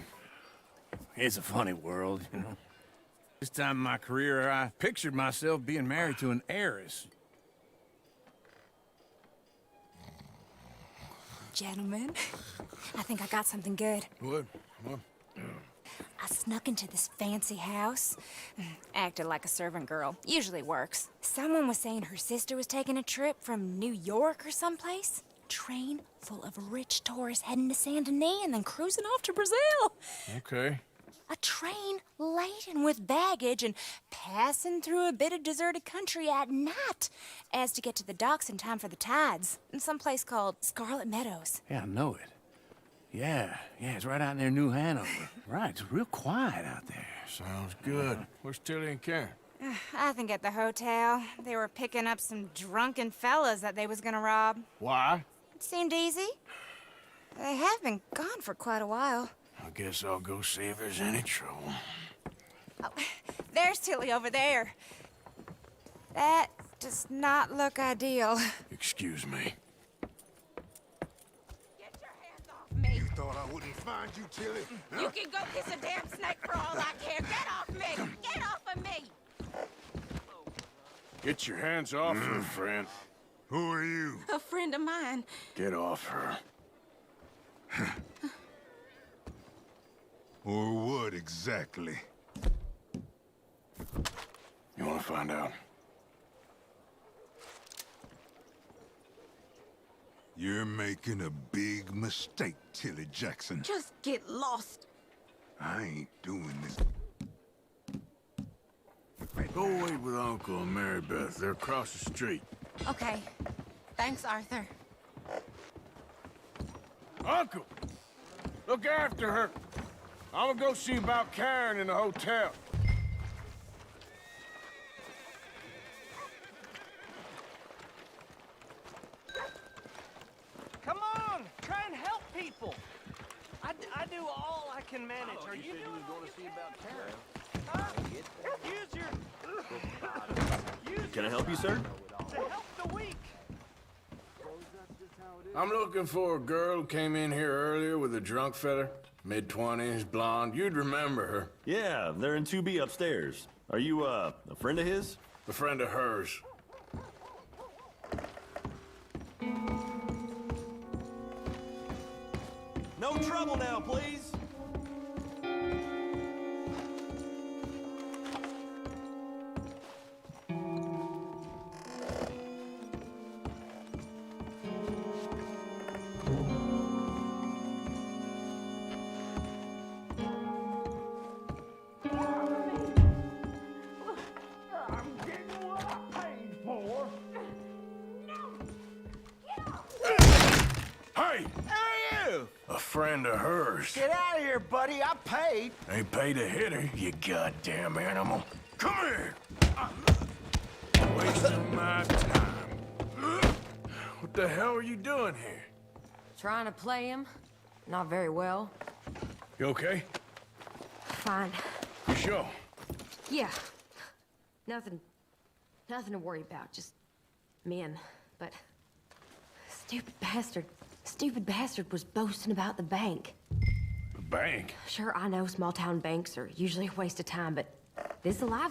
It's a funny world, you know. This time in my career, I pictured myself being married to an heiress. Gentlemen, I think I got something good. What? I snuck into this fancy house. Acted like a servant girl. Usually works. Someone was saying her sister was taking a trip from New York or someplace. Train full of rich tourists heading to Saint Denis and then cruising off to Brazil. Okay. A train laden with baggage and passing through a bit of deserted country at night as to get to the docks in time for the tides in some place called Scarlet Meadows. Yeah, I know it. Yeah, it's right out near New Hanover. Right, it's real quiet out there. Sounds good. Where's Tilly and Karen? I think at the hotel. They were picking up some drunken fellas that they was gonna rob. Why? It seemed easy. They have been gone for quite a while. I guess I'll go see if there's any trouble. Oh, there's Tilly over there. That does not look ideal. Excuse me. Me. You thought I wouldn't find you, Tilly? Huh? You can go kiss a damn snake for all I care. Get off me! Get off of me! Get your hands off her, friend. Who are you? A friend of mine. Get off her. Or what exactly? You want to find out? You're making a big mistake, Tilly Jackson. Just get lost. I ain't doing this. Go wait with Uncle and Mary Beth. They're across the street. Okay. Thanks, Arthur. Uncle! Look after her. I'm gonna go see about Karen in the hotel. Come on, try and help people. I do all I can manage. Are you doing all you can? Use your... Can I help you, sir? To help the weak. I'm looking for a girl who came in here earlier with a drunk fella. Mid-20s, blonde. You'd remember her. Yeah, they're in 2B upstairs. Are you, a friend of his? A friend of hers. No trouble now, please. Hey! Hey, you! A friend of hers. Get out of here, buddy. I paid. Ain't paid to hit her, you goddamn animal. Come here! Wasting my time. What the hell are you doing here? Trying to play him. Not very well. You okay? Fine. You sure? Yeah. Nothing to worry about. Just men. But stupid bastard was boasting about the bank. The bank? Sure, I know small town banks are usually a waste of time, but this is a life